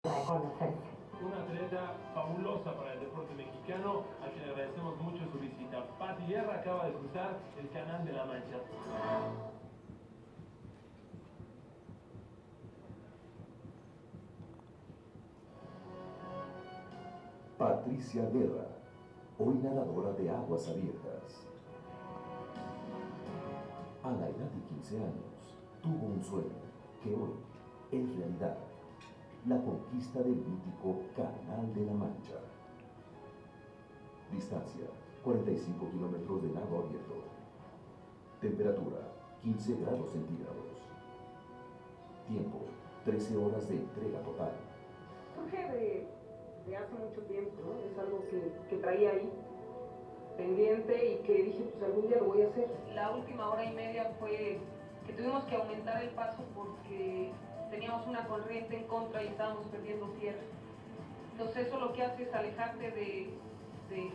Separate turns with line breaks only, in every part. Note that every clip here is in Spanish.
reconocerse.
Una atleta fabulosa para el deporte mexicano, a quien agradecemos mucho su visita. Pati Guerra acaba de cruzar el Canal de la Mancha.
Patricia Guerra, hoy nadadora de aguas abiertas. A la edad de 15 años, tuvo un sueño que hoy es realidad: la conquista del mítico Canal de la Mancha. Distancia, 45 kilómetros de lago abierto. Temperatura, 15 grados centígrados. Tiempo, 13 horas de entrega total.
Surge de hace mucho tiempo, ¿no? Es algo que traía ahí pendiente y que dije, pues algún día lo voy a hacer. La última hora y media fue que tuvimos que aumentar el paso porque teníamos una corriente en contra y estábamos perdiendo tierra. Entonces eso lo que hace es alejarte de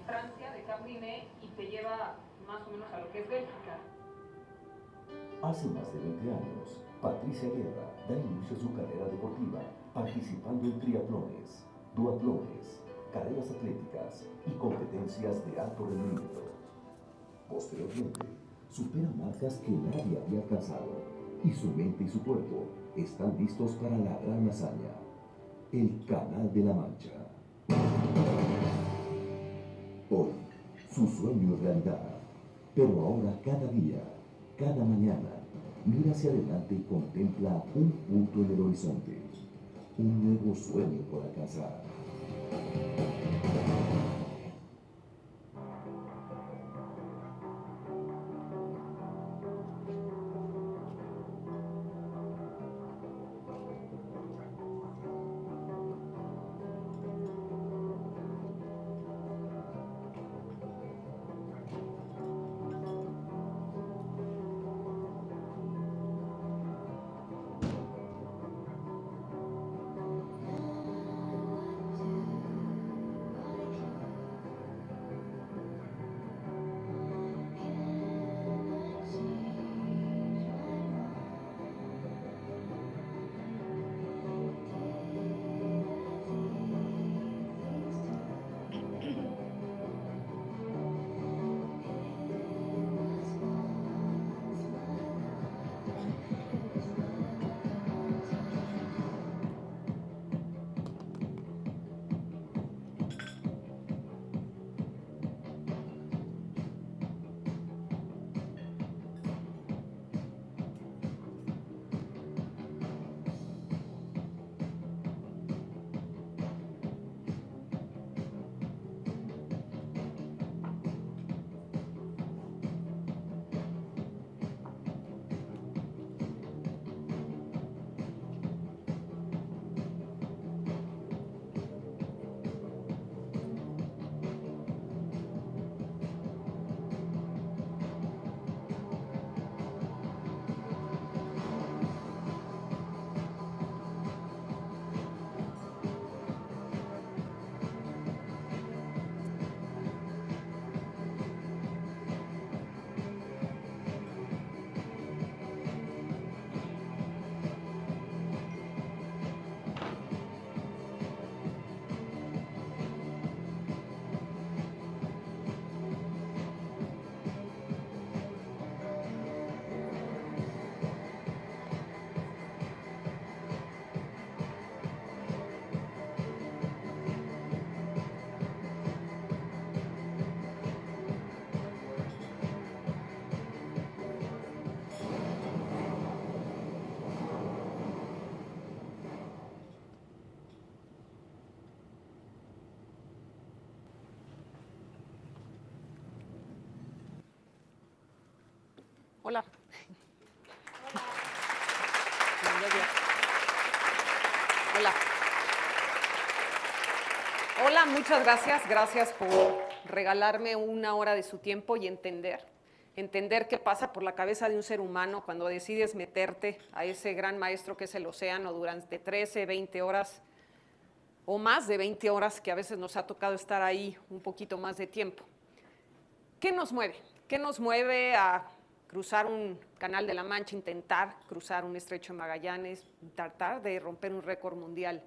Francia, de Capriné, y te lleva más o menos a lo que es Bélgica.
Hace más de 20 años, Patricia Guerra da inicio a su carrera deportiva participando en triatlones, duatlones, carreras atléticas y competencias de alto rendimiento. Posteriormente, supera marcas que nadie había alcanzado y su mente y su cuerpo están listos para la gran hazaña: el Canal de la Mancha. Hoy, su sueño es realidad, pero ahora cada día, cada mañana, mira hacia adelante y contempla un punto en el horizonte, un nuevo sueño por alcanzar.
Hola. Hola. Hola, muchas gracias. Gracias por regalarme una hora de su tiempo y entender qué pasa por la cabeza de un ser humano cuando decides meterte a ese gran maestro que es el océano durante 13, 20 horas o más de 20 horas, que a veces nos ha tocado estar ahí un poquito más de tiempo. ¿Qué nos mueve? ¿Qué nos mueve a cruzar un Canal de la Mancha, intentar cruzar un estrecho de Magallanes, tratar de romper un récord mundial?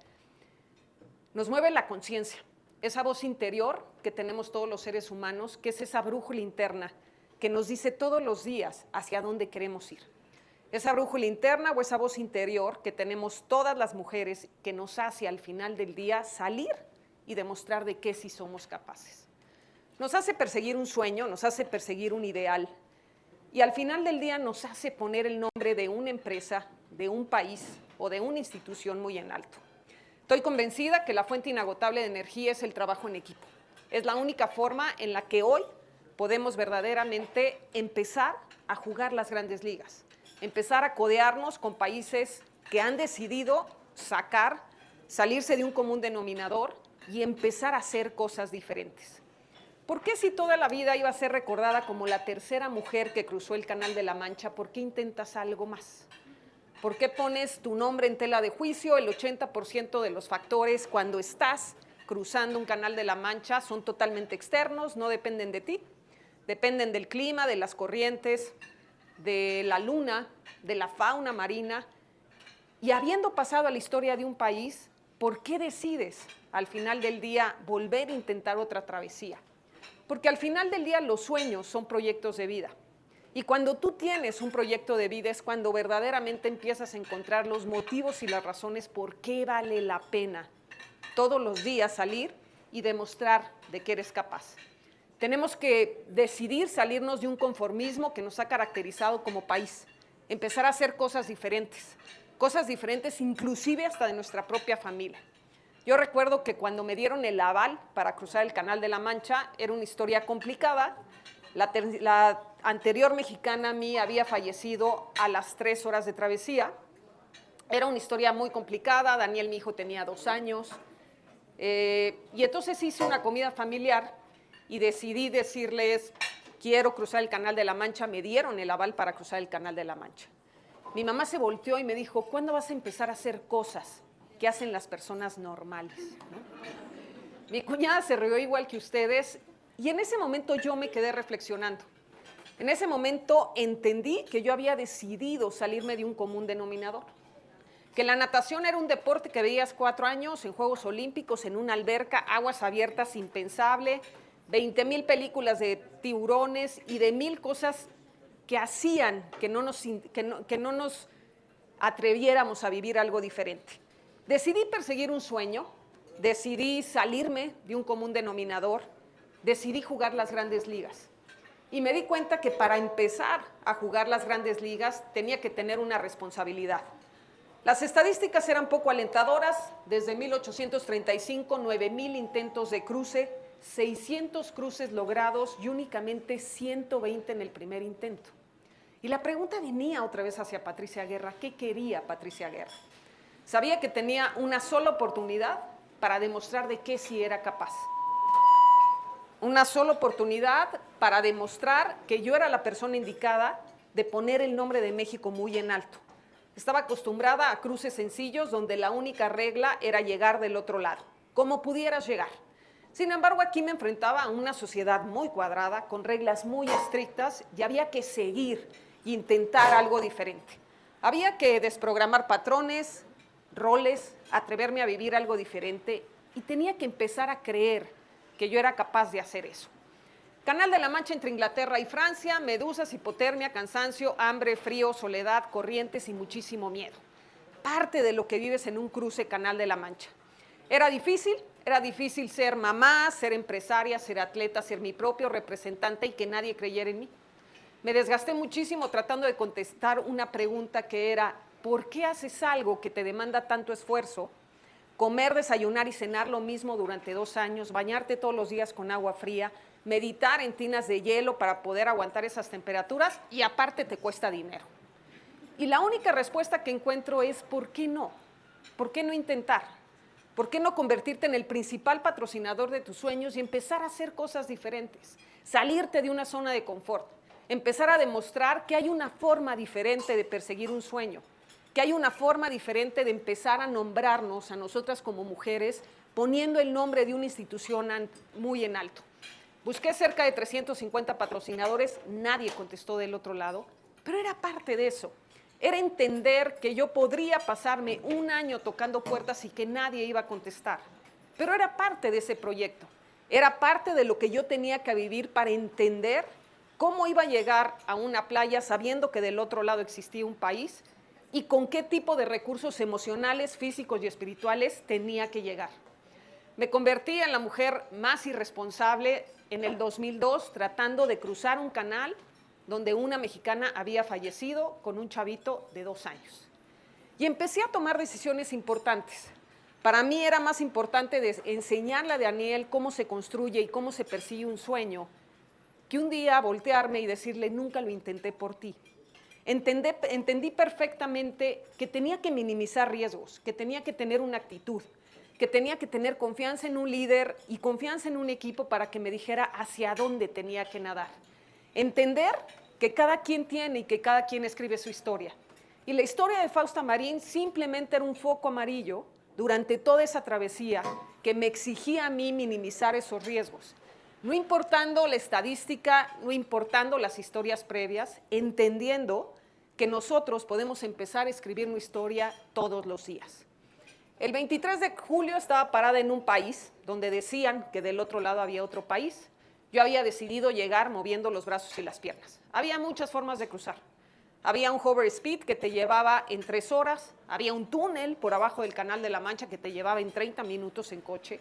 Nos mueve la conciencia, esa voz interior que tenemos todos los seres humanos, que es esa brújula interna que nos dice todos los días hacia dónde queremos ir. Esa brújula interna o esa voz interior que tenemos todas las mujeres que nos hace al final del día salir y demostrar de qué sí somos capaces. Nos hace perseguir un sueño, nos hace perseguir un ideal y al final del día nos hace poner el nombre de una empresa, de un país o de una institución muy en alto. Estoy convencida que la fuente inagotable de energía es el trabajo en equipo. Es la única forma en la que hoy podemos verdaderamente empezar a jugar las grandes ligas, empezar a codearnos con países que han decidido salirse de un común denominador y empezar a hacer cosas diferentes. ¿Por qué si toda la vida iba a ser recordada como la tercera mujer que cruzó el Canal de la Mancha, por qué intentas algo más? ¿Por qué pones tu nombre en tela de juicio? El 80% de los factores cuando estás cruzando un Canal de la Mancha son totalmente externos, no dependen de ti, dependen del clima, de las corrientes, de la luna, de la fauna marina. Y habiendo pasado a la historia de un país, ¿por qué decides al final del día volver a intentar otra travesía? Porque al final del día los sueños son proyectos de vida. Y cuando tú tienes un proyecto de vida es cuando verdaderamente empiezas a encontrar los motivos y las razones por qué vale la pena todos los días salir y demostrar de que eres capaz. Tenemos que decidir salirnos de un conformismo que nos ha caracterizado como país, empezar a hacer cosas diferentes inclusive hasta de nuestra propia familia. Yo recuerdo que cuando me dieron el aval para cruzar el Canal de la Mancha, era una historia complicada. La anterior mexicana mía había fallecido a las 3 horas de travesía. Era una historia muy complicada. Daniel, mi hijo, tenía 2 años. Y entonces hice una comida familiar y decidí decirles, quiero cruzar el Canal de la Mancha. Me dieron el aval para cruzar el Canal de la Mancha. Mi mamá se volteó y me dijo, ¿cuándo vas a empezar a hacer cosas que hacen las personas normales? ¿No? Mi cuñada se rió igual que ustedes. Y en ese momento yo me quedé reflexionando. En ese momento entendí que yo había decidido salirme de un común denominador. Que la natación era un deporte que veías 4 años en Juegos Olímpicos, en una alberca, aguas abiertas, impensable, 20,000 películas de tiburones y de 1000 cosas que hacían que no nos atreviéramos a vivir algo diferente. Decidí perseguir un sueño, decidí salirme de un común denominador, decidí jugar las grandes ligas. Y me di cuenta que para empezar a jugar las grandes ligas tenía que tener una responsabilidad. Las estadísticas eran poco alentadoras. Desde 1835, 9,000 intentos de cruce, 600 cruces logrados y únicamente 120 en el primer intento. Y la pregunta venía otra vez hacia Patricia Guerra. ¿Qué quería Patricia Guerra? Sabía que tenía una sola oportunidad para demostrar de qué sí era capaz. Una sola oportunidad para demostrar que yo era la persona indicada de poner el nombre de México muy en alto. Estaba acostumbrada a cruces sencillos donde la única regla era llegar del otro lado, como pudieras llegar. Sin embargo, aquí me enfrentaba a una sociedad muy cuadrada, con reglas muy estrictas, y había que seguir e intentar algo diferente. Había que desprogramar patrones, roles, atreverme a vivir algo diferente, y tenía que empezar a creer que yo era capaz de hacer eso. Canal de la Mancha entre Inglaterra y Francia, medusas, hipotermia, cansancio, hambre, frío, soledad, corrientes y muchísimo miedo. Parte de lo que vives en un cruce Canal de la Mancha. Era difícil ser mamá, ser empresaria, ser atleta, ser mi propio representante y que nadie creyera en mí. Me desgasté muchísimo tratando de contestar una pregunta que era, ¿por qué haces algo que te demanda tanto esfuerzo? Comer, desayunar y cenar lo mismo durante 2 años, bañarte todos los días con agua fría, meditar en tinas de hielo para poder aguantar esas temperaturas y aparte te cuesta dinero. Y la única respuesta que encuentro es ¿por qué no? ¿Por qué no intentar? ¿Por qué no convertirte en el principal patrocinador de tus sueños y empezar a hacer cosas diferentes? Salirte de una zona de confort, empezar a demostrar que hay una forma diferente de perseguir un sueño, que hay una forma diferente de empezar a nombrarnos a nosotras como mujeres poniendo el nombre de una institución muy en alto. Busqué cerca de 350 patrocinadores, nadie contestó del otro lado, pero era parte de eso. Era entender que yo podría pasarme 1 año tocando puertas y que nadie iba a contestar. pero era parte de ese proyecto, era parte de lo que yo tenía que vivir para entender cómo iba a llegar a una playa sabiendo que del otro lado existía un país y con qué tipo de recursos emocionales, físicos y espirituales tenía que llegar. Me convertí en la mujer más irresponsable en el 2002 tratando de cruzar un canal donde una mexicana había fallecido con un chavito de 2 años. Y empecé a tomar decisiones importantes. Para mí era más importante enseñarle a Daniel cómo se construye y cómo se persigue un sueño, que un día voltearme y decirle, nunca lo intenté por ti. Entendí perfectamente que tenía que minimizar riesgos, que tenía que tener una actitud, que tenía que tener confianza en un líder y confianza en un equipo para que me dijera hacia dónde tenía que nadar. Entender que cada quien tiene y que cada quien escribe su historia. Y la historia de Fausta Marín simplemente era un foco amarillo durante toda esa travesía que me exigía a mí minimizar esos riesgos. No importando la estadística, no importando las historias previas, entendiendo que nosotros podemos empezar a escribir una historia todos los días. El 23 de julio estaba parada en un país donde decían que del otro lado había otro país. Yo había decidido llegar moviendo los brazos y las piernas. Había muchas formas de cruzar. Había un hover speed que te llevaba en 3 horas, había un túnel por abajo del Canal de la Mancha que te llevaba en 30 minutos en coche.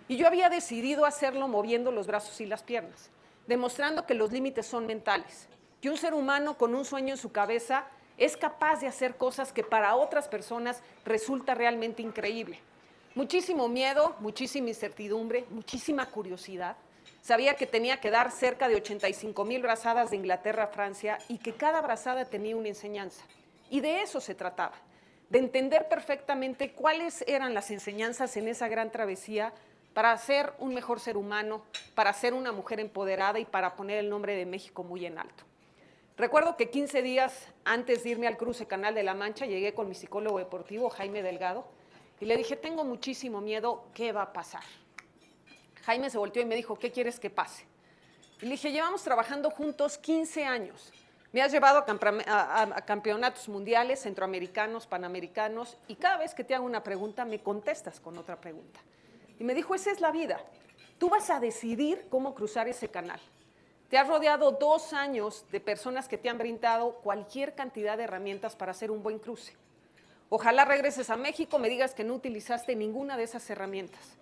Y yo había decidido hacerlo moviendo los brazos y las piernas, demostrando que los límites son mentales, que un ser humano con un sueño en su cabeza es capaz de hacer cosas que para otras personas resulta realmente increíble. Muchísimo miedo, muchísima incertidumbre, muchísima curiosidad. Sabía que tenía que dar cerca de 85,000 brazadas de Inglaterra a Francia y que cada brazada tenía una enseñanza. Y de eso se trataba, de entender perfectamente cuáles eran las enseñanzas en esa gran travesía para ser un mejor ser humano, para ser una mujer empoderada y para poner el nombre de México muy en alto. Recuerdo que 15 días antes de irme al cruce Canal de la Mancha, llegué con mi psicólogo deportivo, Jaime Delgado, y le dije, tengo muchísimo miedo, ¿qué va a pasar? Jaime se volteó y me dijo, ¿qué quieres que pase? Y le dije, llevamos trabajando juntos 15 años. Me has llevado a campeonatos mundiales, centroamericanos, panamericanos, y cada vez que te hago una pregunta, me contestas con otra pregunta. Y me dijo, esa es la vida. Tú vas a decidir cómo cruzar ese canal. Te has rodeado 2 años de personas que te han brindado cualquier cantidad de herramientas para hacer un buen cruce. Ojalá regreses a México, me digas que no utilizaste ninguna de esas herramientas.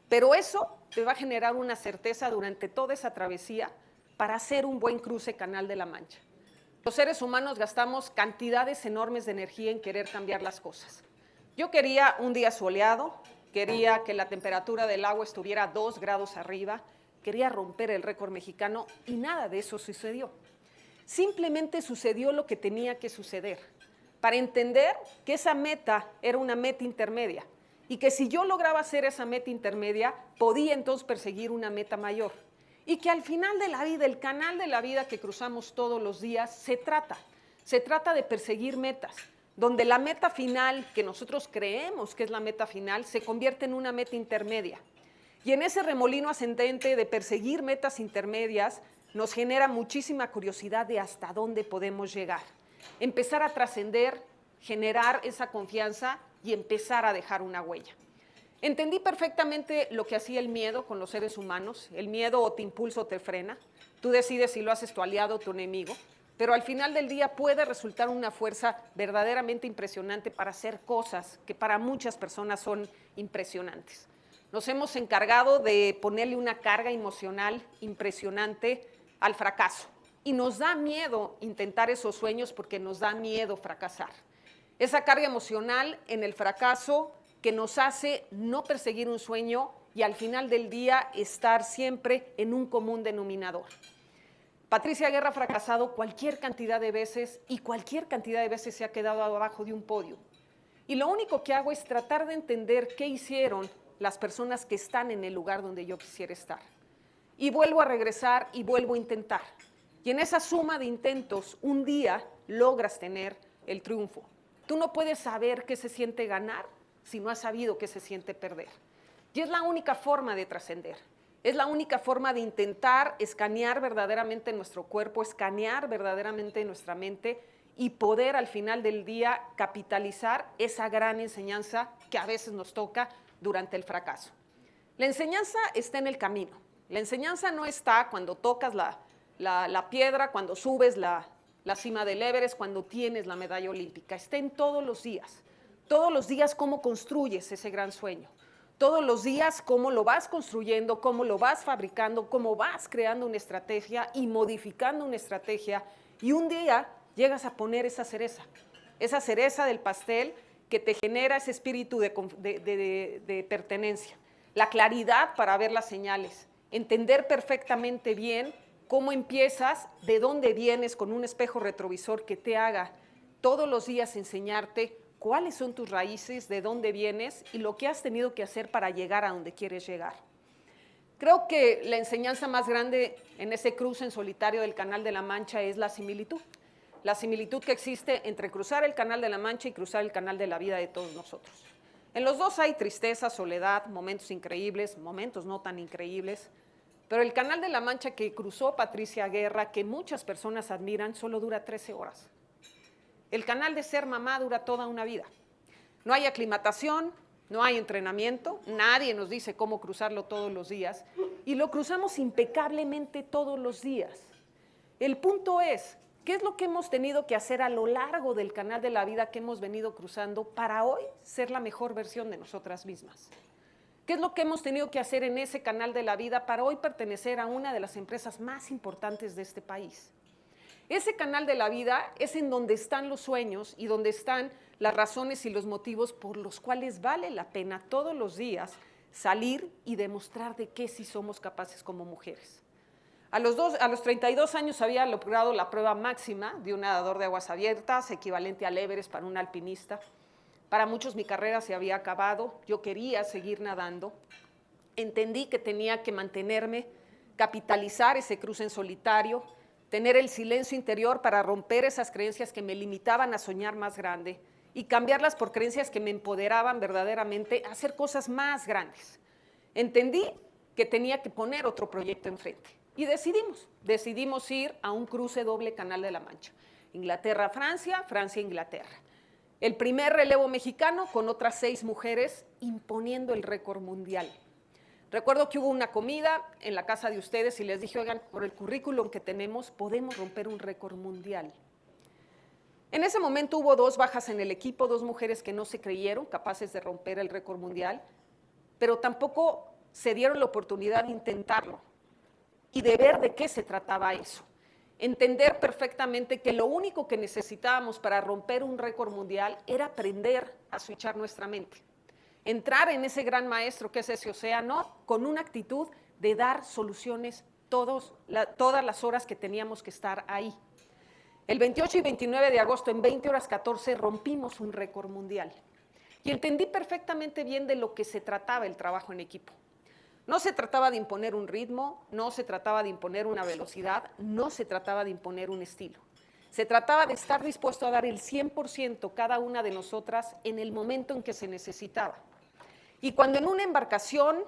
Pero eso te va a generar una certeza durante toda esa travesía para hacer un buen cruce Canal de la Mancha. Los seres humanos gastamos cantidades enormes de energía en querer cambiar las cosas. Yo quería un día soleado, quería que la temperatura del agua estuviera 2 grados arriba, quería romper el récord mexicano y nada de eso sucedió. Simplemente sucedió lo que tenía que suceder para entender que esa meta era una meta intermedia y que si yo lograba hacer esa meta intermedia, podía entonces perseguir una meta mayor. Y que al final de la vida, el canal de la vida que cruzamos todos los días, se trata de perseguir metas, donde la meta final, que nosotros creemos que es la meta final, se convierte en una meta intermedia. Y en ese remolino ascendente de perseguir metas intermedias, nos genera muchísima curiosidad de hasta dónde podemos llegar. Empezar a trascender, generar esa confianza y empezar a dejar una huella. Entendí perfectamente lo que hacía el miedo con los seres humanos. El miedo o te impulsa o te frena. Tú decides si lo haces tu aliado o tu enemigo. Pero al final del día puede resultar una fuerza verdaderamente impresionante para hacer cosas que para muchas personas son impresionantes. Nos hemos encargado de ponerle una carga emocional impresionante al fracaso. Y nos da miedo intentar esos sueños porque nos da miedo fracasar. Esa carga emocional en el fracaso que nos hace no perseguir un sueño y al final del día estar siempre en un común denominador. Patricia Guerra ha fracasado cualquier cantidad de veces y cualquier cantidad de veces se ha quedado abajo de un podio. Y lo único que hago es tratar de entender qué hicieron las personas que están en el lugar donde yo quisiera estar. Y vuelvo a regresar y vuelvo a intentar. Y en esa suma de intentos, un día logras tener el triunfo. Tú no puedes saber qué se siente ganar si no has sabido qué se siente perder. Y es la única forma de trascender. Es la única forma de intentar escanear verdaderamente nuestro cuerpo, escanear verdaderamente nuestra mente y poder al final del día capitalizar esa gran enseñanza que a veces nos toca durante el fracaso. La enseñanza está en el camino. La enseñanza no está cuando tocas la piedra, cuando subes la cima del Everest, cuando tienes la medalla olímpica. Está en todos los días. Todos los días cómo construyes ese gran sueño. Todos los días cómo lo vas construyendo, cómo lo vas fabricando, cómo vas creando una estrategia y modificando una estrategia. Y un día llegas a poner esa cereza del pastel que te genera ese espíritu de pertenencia. La claridad para ver las señales, entender perfectamente bien cómo empiezas, de dónde vienes, con un espejo retrovisor que te haga todos los días enseñarte cuáles son tus raíces, de dónde vienes y lo que has tenido que hacer para llegar a donde quieres llegar. Creo que la enseñanza más grande en ese cruce en solitario del Canal de la Mancha es la similitud. La similitud que existe entre cruzar el Canal de la Mancha y cruzar el canal de la vida de todos nosotros. En los dos hay tristeza, soledad, momentos increíbles, momentos no tan increíbles, pero el Canal de la Mancha que cruzó Patricia Guerra, que muchas personas admiran, solo dura 13 horas. El canal de ser mamá dura toda una vida. No hay aclimatación, no hay entrenamiento, nadie nos dice cómo cruzarlo todos los días y lo cruzamos impecablemente todos los días. El punto es, ¿qué es lo que hemos tenido que hacer a lo largo del canal de la vida que hemos venido cruzando para hoy ser la mejor versión de nosotras mismas? ¿Qué es lo que hemos tenido que hacer en ese canal de la vida para hoy pertenecer a una de las empresas más importantes de este país? Ese canal de la vida es en donde están los sueños y donde están las razones y los motivos por los cuales vale la pena todos los días salir y demostrar de qué sí somos capaces como mujeres. A los 32 años había logrado la prueba máxima de un nadador de aguas abiertas, equivalente al Everest para un alpinista. Para muchos mi carrera se había acabado, yo quería seguir nadando. Entendí que tenía que mantenerme, capitalizar ese cruce en solitario, tener el silencio interior para romper esas creencias que me limitaban a soñar más grande y cambiarlas por creencias que me empoderaban verdaderamente a hacer cosas más grandes. Entendí que tenía que poner otro proyecto enfrente y decidimos ir a un cruce doble Canal de la Mancha. Inglaterra-Francia, Francia-Inglaterra. El primer relevo mexicano con otras 6 mujeres imponiendo el récord mundial. Recuerdo que hubo una comida en la casa de ustedes y les dije, oigan, por el currículum que tenemos podemos romper un récord mundial. En ese momento hubo 2 bajas en el equipo, 2 mujeres que no se creyeron capaces de romper el récord mundial, pero tampoco se dieron la oportunidad de intentarlo y de ver de qué se trataba eso. Entender perfectamente que lo único que necesitábamos para romper un récord mundial era aprender a switchar nuestra mente. Entrar en ese gran maestro que es ese océano con una actitud de dar soluciones todas las horas que teníamos que estar ahí. El 28 y 29 de agosto, en 20 horas 14, rompimos un récord mundial. Y entendí perfectamente bien de lo que se trataba el trabajo en equipo. No se trataba de imponer un ritmo, no se trataba de imponer una velocidad, no se trataba de imponer un estilo. Se trataba de estar dispuesto a dar el 100% cada una de nosotras en el momento en que se necesitaba. Y cuando en una embarcación,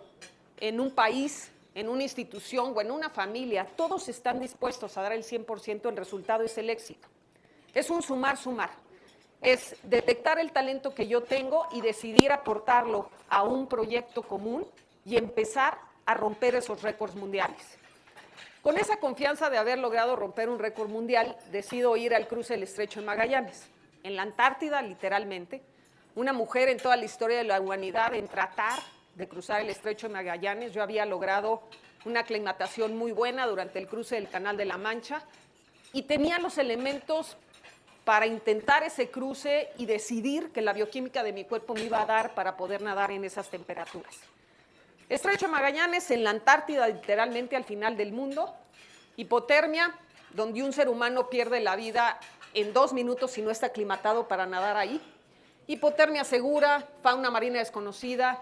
en un país, en una institución o en una familia, todos están dispuestos a dar el 100%, el resultado es el éxito. Es un sumar. Es detectar el talento que yo tengo y decidir aportarlo a un proyecto común y empezar a romper esos récords mundiales. Con esa confianza de haber logrado romper un récord mundial, decido ir al cruce del Estrecho de Magallanes, en la Antártida, literalmente. Una mujer en toda la historia de la humanidad en tratar de cruzar el Estrecho de Magallanes. Yo había logrado una aclimatación muy buena durante el cruce del Canal de la Mancha y tenía los elementos para intentar ese cruce y decidir que la bioquímica de mi cuerpo me iba a dar para poder nadar en esas temperaturas. Estrecho de Magallanes en la Antártida, literalmente al final del mundo. Hipotermia, donde un ser humano pierde la vida en 2 minutos si no está aclimatado para nadar ahí. Hipotermia segura, fauna marina desconocida,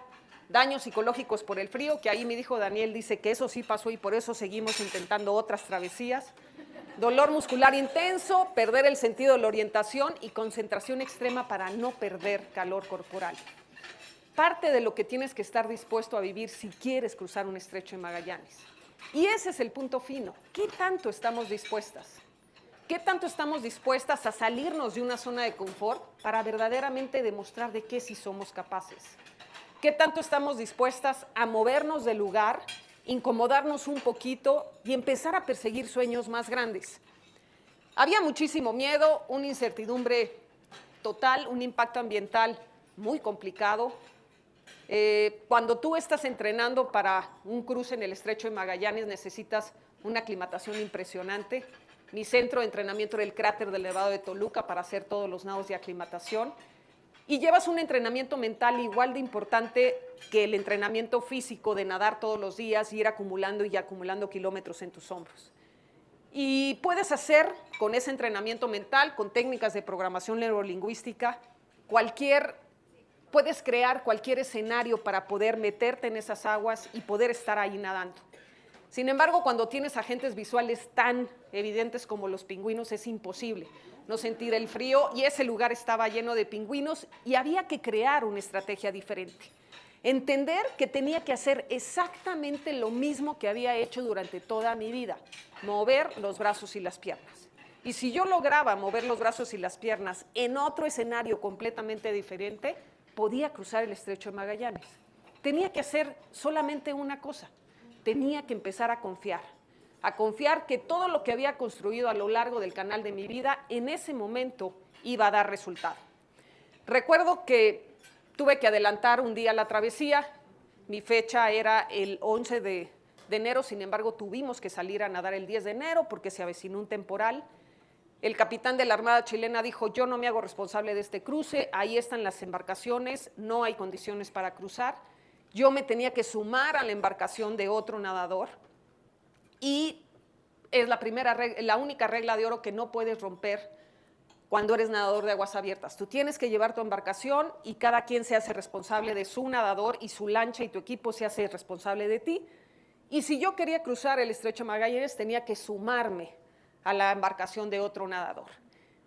daños psicológicos por el frío, que ahí mi hijo Daniel dice que eso sí pasó y por eso seguimos intentando otras travesías. Dolor muscular intenso, perder el sentido de la orientación y concentración extrema para no perder calor corporal. Parte de lo que tienes que estar dispuesto a vivir si quieres cruzar un Estrecho de Magallanes. Y ese es el punto fino. ¿Qué tanto estamos dispuestas? ¿Qué tanto estamos dispuestas a salirnos de una zona de confort para verdaderamente demostrar de qué sí somos capaces? ¿Qué tanto estamos dispuestas a movernos del lugar, incomodarnos un poquito y empezar a perseguir sueños más grandes? Había muchísimo miedo, una incertidumbre total, un impacto ambiental muy complicado. Cuando tú estás entrenando para un cruce en el Estrecho de Magallanes, necesitas una aclimatación impresionante. Mi centro de entrenamiento era el cráter del Nevado de Toluca para hacer todos los nados de aclimatación. Y llevas un entrenamiento mental igual de importante que el entrenamiento físico de nadar todos los días y ir acumulando y acumulando kilómetros en tus hombros. Y puedes hacer con ese entrenamiento mental, con técnicas de programación neurolingüística, puedes crear cualquier escenario para poder meterte en esas aguas y poder estar ahí nadando. Sin embargo, cuando tienes agentes visuales tan evidentes como los pingüinos, es imposible no sentir el frío, y ese lugar estaba lleno de pingüinos y había que crear una estrategia diferente. Entender que tenía que hacer exactamente lo mismo que había hecho durante toda mi vida, mover los brazos y las piernas. Y si yo lograba mover los brazos y las piernas en otro escenario completamente diferente, podía cruzar el Estrecho de Magallanes. Tenía que hacer solamente una cosa, tenía que empezar a confiar que todo lo que había construido a lo largo del canal de mi vida, en ese momento iba a dar resultado. Recuerdo que tuve que adelantar un día la travesía, mi fecha era el 11 de enero, sin embargo tuvimos que salir a nadar el 10 de enero porque se avecinó un temporal. El capitán de la Armada chilena dijo, yo no me hago responsable de este cruce, ahí están las embarcaciones, no hay condiciones para cruzar. Yo me tenía que sumar a la embarcación de otro nadador y es la única regla de oro que no puedes romper cuando eres nadador de aguas abiertas. Tú tienes que llevar tu embarcación y cada quien se hace responsable de su nadador y su lancha y tu equipo se hace responsable de ti. Y si yo quería cruzar el Estrecho de Magallanes, tenía que sumarme a la embarcación de otro nadador.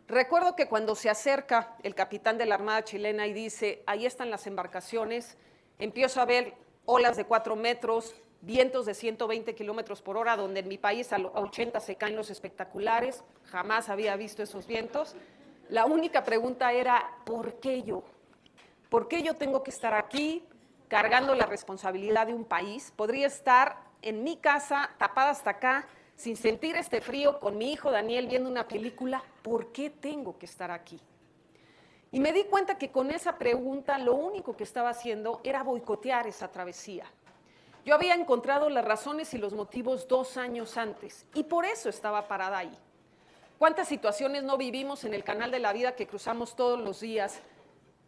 Recuerdo que cuando se acerca el capitán de la Armada chilena y dice, ahí están las embarcaciones, empiezo a ver olas de 4 metros, vientos de 120 kilómetros por hora, donde en mi país a 80 se caen los espectaculares, jamás había visto esos vientos. La única pregunta era, ¿por qué yo? ¿Por qué yo tengo que estar aquí cargando la responsabilidad de un país? Podría estar en mi casa, tapada hasta acá, sin sentir este frío, con mi hijo Daniel viendo una película. ¿Por qué tengo que estar aquí? Y me di cuenta que con esa pregunta lo único que estaba haciendo era boicotear esa travesía. Yo había encontrado las razones y los motivos 2 años antes y por eso estaba parada ahí. ¿Cuántas situaciones no vivimos en el canal de la vida que cruzamos todos los días?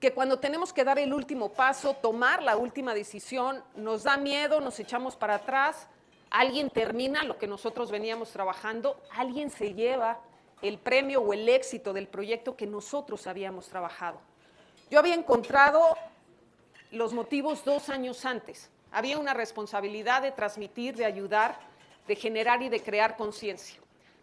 Que cuando tenemos que dar el último paso, tomar la última decisión, nos da miedo, nos echamos para atrás, alguien termina lo que nosotros veníamos trabajando, alguien se lleva el premio o el éxito del proyecto que nosotros habíamos trabajado. Yo había encontrado los motivos 2 años antes. Había una responsabilidad de transmitir, de ayudar, de generar y de crear conciencia.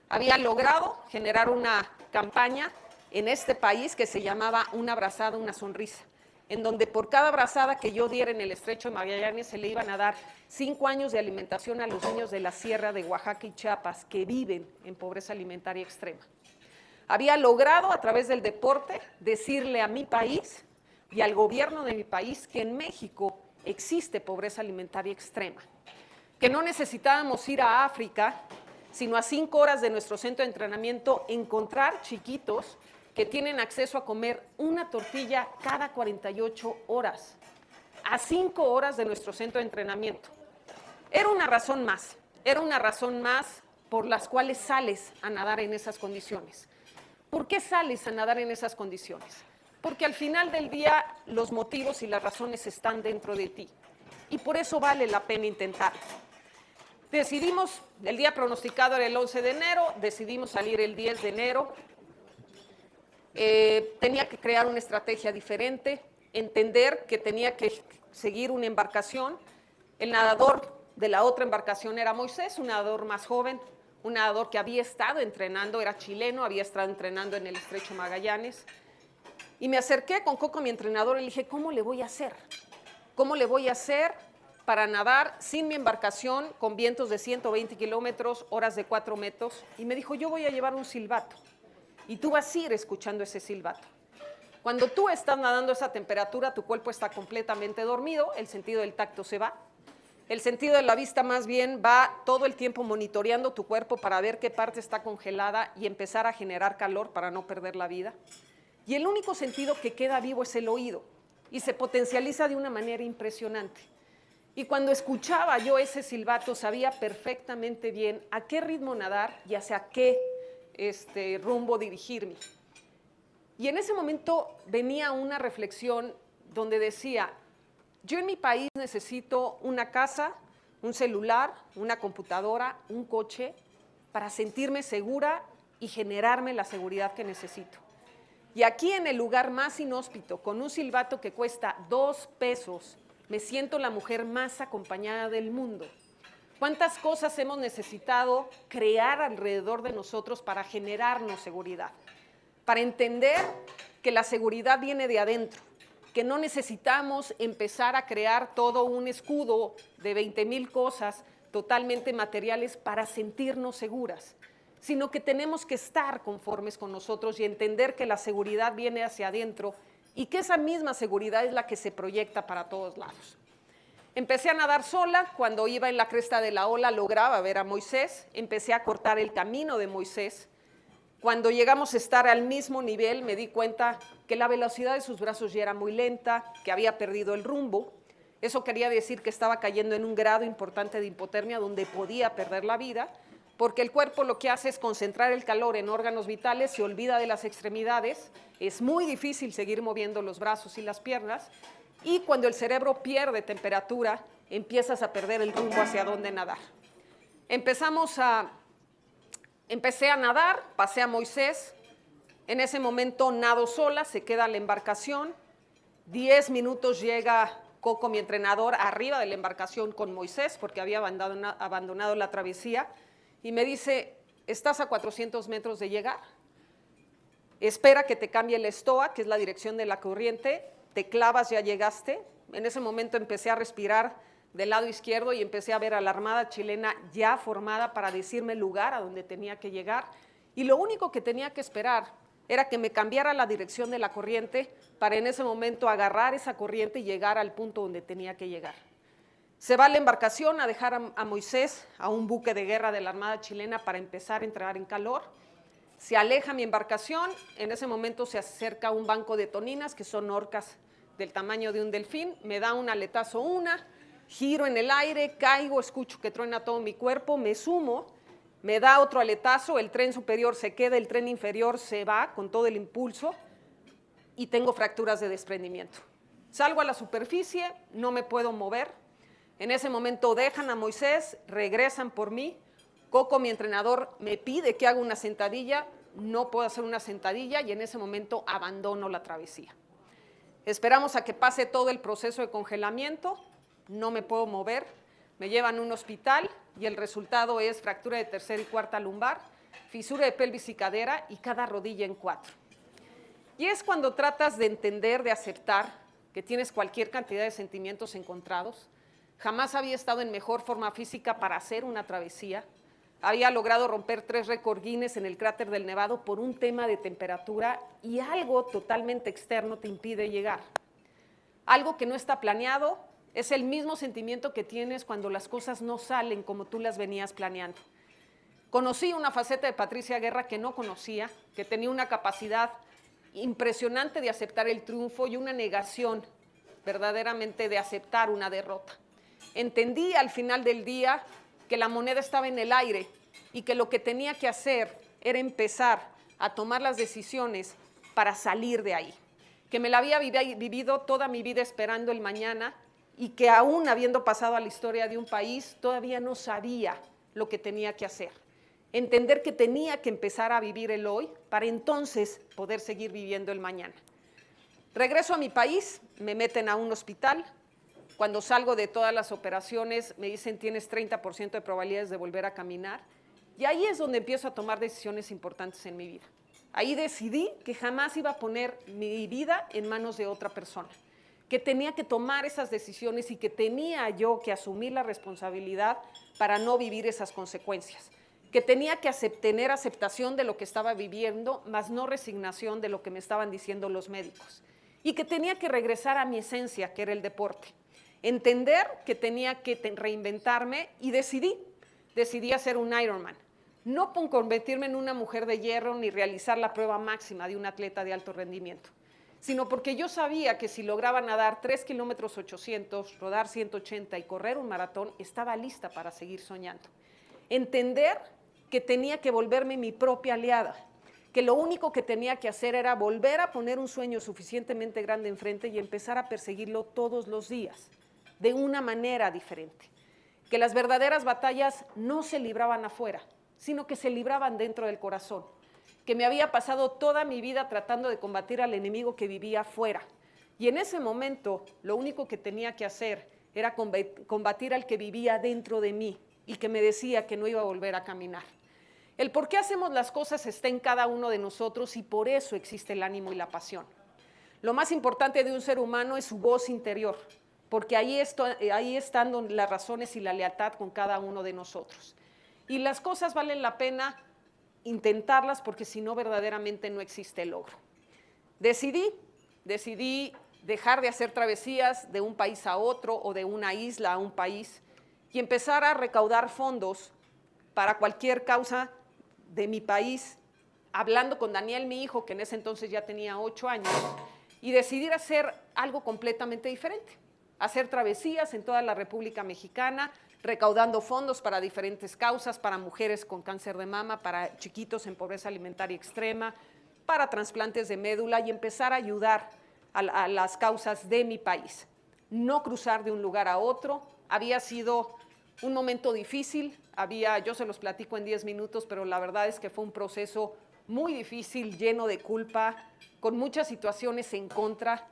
Había logrado generar una campaña en este país que se llamaba Una abrazada, una sonrisa, en donde por cada abrazada que yo diera en el Estrecho de Magallanes se le iban a dar 5 años de alimentación a los niños de la sierra de Oaxaca y Chiapas que viven en pobreza alimentaria extrema. Había logrado a través del deporte decirle a mi país y al gobierno de mi país que en México existe pobreza alimentaria extrema, que no necesitábamos ir a África, sino a 5 horas de nuestro centro de entrenamiento, encontrar chiquitos que tienen acceso a comer una tortilla cada 48 horas, a 5 horas de nuestro centro de entrenamiento. Era una razón más por las cuales sales a nadar en esas condiciones. ¿Por qué sales a nadar en esas condiciones? Porque al final del día los motivos y las razones están dentro de ti y por eso vale la pena intentarlo. Decidimos, el día pronosticado era el 11 de enero, decidimos salir el 10 de enero. Tenía que crear una estrategia diferente, entender que tenía que seguir una embarcación. El nadador de la otra embarcación era Moisés, un nadador más joven, un nadador que había estado entrenando, era chileno, había estado entrenando en el Estrecho Magallanes. Y me acerqué con Coco, mi entrenador, y le dije, ¿cómo le voy a hacer? ¿Cómo le voy a hacer para nadar sin mi embarcación, con vientos de 120 kilómetros, horas de 4 metros? Y me dijo, yo voy a llevar un silbato y tú vas a ir escuchando ese silbato. Cuando tú estás nadando a esa temperatura, tu cuerpo está completamente dormido, el sentido del tacto se va. El sentido de la vista más bien va todo el tiempo monitoreando tu cuerpo para ver qué parte está congelada y empezar a generar calor para no perder la vida. Y el único sentido que queda vivo es el oído y se potencializa de una manera impresionante. Y cuando escuchaba yo ese silbato, sabía perfectamente bien a qué ritmo nadar y hacia qué rumbo dirigirme. Y en ese momento venía una reflexión donde decía, yo en mi país necesito una casa, un celular, una computadora, un coche para sentirme segura y generarme la seguridad que necesito. Y aquí en el lugar más inhóspito, con un silbato que cuesta 2 pesos, me siento la mujer más acompañada del mundo. ¿Cuántas cosas hemos necesitado crear alrededor de nosotros para generarnos seguridad? Para entender que la seguridad viene de adentro, que no necesitamos empezar a crear todo un escudo de 20,000 cosas totalmente materiales para sentirnos seguras, sino que tenemos que estar conformes con nosotros y entender que la seguridad viene hacia adentro y que esa misma seguridad es la que se proyecta para todos lados. Empecé a nadar sola, cuando iba en la cresta de la ola lograba ver a Moisés, empecé a cortar el camino de Moisés. Cuando llegamos a estar al mismo nivel, me di cuenta que la velocidad de sus brazos ya era muy lenta, que había perdido el rumbo. Eso quería decir que estaba cayendo en un grado importante de hipotermia donde podía perder la vida, porque el cuerpo lo que hace es concentrar el calor en órganos vitales, se olvida de las extremidades, es muy difícil seguir moviendo los brazos y las piernas, y cuando el cerebro pierde temperatura, empiezas a perder el rumbo hacia dónde nadar. Empecé a nadar, pasé a Moisés, en ese momento nado sola, se queda la embarcación, 10 minutos llega Coco, mi entrenador, arriba de la embarcación con Moisés, porque había abandonado la travesía, y me dice, estás a 400 metros de llegar, espera que te cambie la estoa, que es la dirección de la corriente, te clavas, ya llegaste. En ese momento empecé a respirar del lado izquierdo y empecé a ver a la Armada chilena ya formada para decirme el lugar a donde tenía que llegar. Y lo único que tenía que esperar era que me cambiara la dirección de la corriente para en ese momento agarrar esa corriente y llegar al punto donde tenía que llegar. Se va la embarcación a dejar a Moisés a un buque de guerra de la Armada chilena para empezar a entrar en calor. Se aleja mi embarcación, en ese momento se acerca un banco de toninas, que son orcas del tamaño de un delfín, me da un aletazo giro en el aire, caigo, escucho que truena todo mi cuerpo, me sumo, me da otro aletazo, el tren superior se queda, el tren inferior se va con todo el impulso y tengo fracturas de desprendimiento. Salgo a la superficie, no me puedo mover, en ese momento dejan a Moisés, regresan por mí, Coco, mi entrenador, me pide que haga una sentadilla, no puedo hacer una sentadilla y en ese momento abandono la travesía. Esperamos a que pase todo el proceso de congelamiento, no me puedo mover, me llevan a un hospital y el resultado es fractura de tercera y cuarta lumbar, fisura de pelvis y cadera y cada rodilla en 4. Y es cuando tratas de entender, de aceptar que tienes cualquier cantidad de sentimientos encontrados. Jamás había estado en mejor forma física para hacer una travesía. Había logrado romper 3 récords Guinness en el cráter del Nevado por un tema de temperatura y algo totalmente externo te impide llegar. Algo que no está planeado, es el mismo sentimiento que tienes cuando las cosas no salen como tú las venías planeando. Conocí una faceta de Patricia Guerra que no conocía, que tenía una capacidad impresionante de aceptar el triunfo y una negación verdaderamente de aceptar una derrota. Entendí al final del día que la moneda estaba en el aire y que lo que tenía que hacer era empezar a tomar las decisiones para salir de ahí. Que me la había vivido toda mi vida esperando el mañana y que aún habiendo pasado a la historia de un país, todavía no sabía lo que tenía que hacer. Entender que tenía que empezar a vivir el hoy para entonces poder seguir viviendo el mañana. Regreso a mi país, me meten a un hospital. Cuando salgo de todas las operaciones me dicen tienes 30% de probabilidades de volver a caminar. Y ahí es donde empiezo a tomar decisiones importantes en mi vida. Ahí decidí que jamás iba a poner mi vida en manos de otra persona, que tenía que tomar esas decisiones y que tenía yo que asumir la responsabilidad para no vivir esas consecuencias. que tenía que tener aceptación de lo que estaba viviendo, más no resignación de lo que me estaban diciendo los médicos, y que tenía que regresar a mi esencia, que era el deporte. Entender que tenía que reinventarme y decidí hacer un Ironman. No por convertirme en una mujer de hierro ni realizar la prueba máxima de un atleta de alto rendimiento, sino porque yo sabía que si lograba nadar 3 kilómetros 800, rodar 180 y correr un maratón, estaba lista para seguir soñando. Entender que tenía que volverme mi propia aliada, que lo único que tenía que hacer era volver a poner un sueño suficientemente grande enfrente y empezar a perseguirlo todos los días, de una manera diferente. Que las verdaderas batallas no se libraban afuera, sino que se libraban dentro del corazón. Que me había pasado toda mi vida tratando de combatir al enemigo que vivía afuera. Y en ese momento, lo único que tenía que hacer era combatir al que vivía dentro de mí y que me decía que no iba a volver a caminar. El por qué hacemos las cosas está en cada uno de nosotros y por eso existe el ánimo y la pasión. Lo más importante de un ser humano es su voz interior, porque ahí están las razones y la lealtad con cada uno de nosotros. Y las cosas valen la pena intentarlas porque si no, verdaderamente no existe logro. Decidí dejar de hacer travesías de un país a otro o de una isla a un país y empezar a recaudar fondos para cualquier causa de mi país, hablando con Daniel, mi hijo, que en ese entonces ya tenía 8 años, y decidir hacer algo completamente diferente, hacer travesías en toda la República Mexicana, recaudando fondos para diferentes causas, para mujeres con cáncer de mama, para chiquitos en pobreza alimentaria extrema, para trasplantes de médula y empezar a ayudar a las causas de mi país. No cruzar de un lugar a otro. Había sido un momento difícil, yo se los platico en 10 minutos, pero la verdad es que fue un proceso muy difícil, lleno de culpa, con muchas situaciones en contra.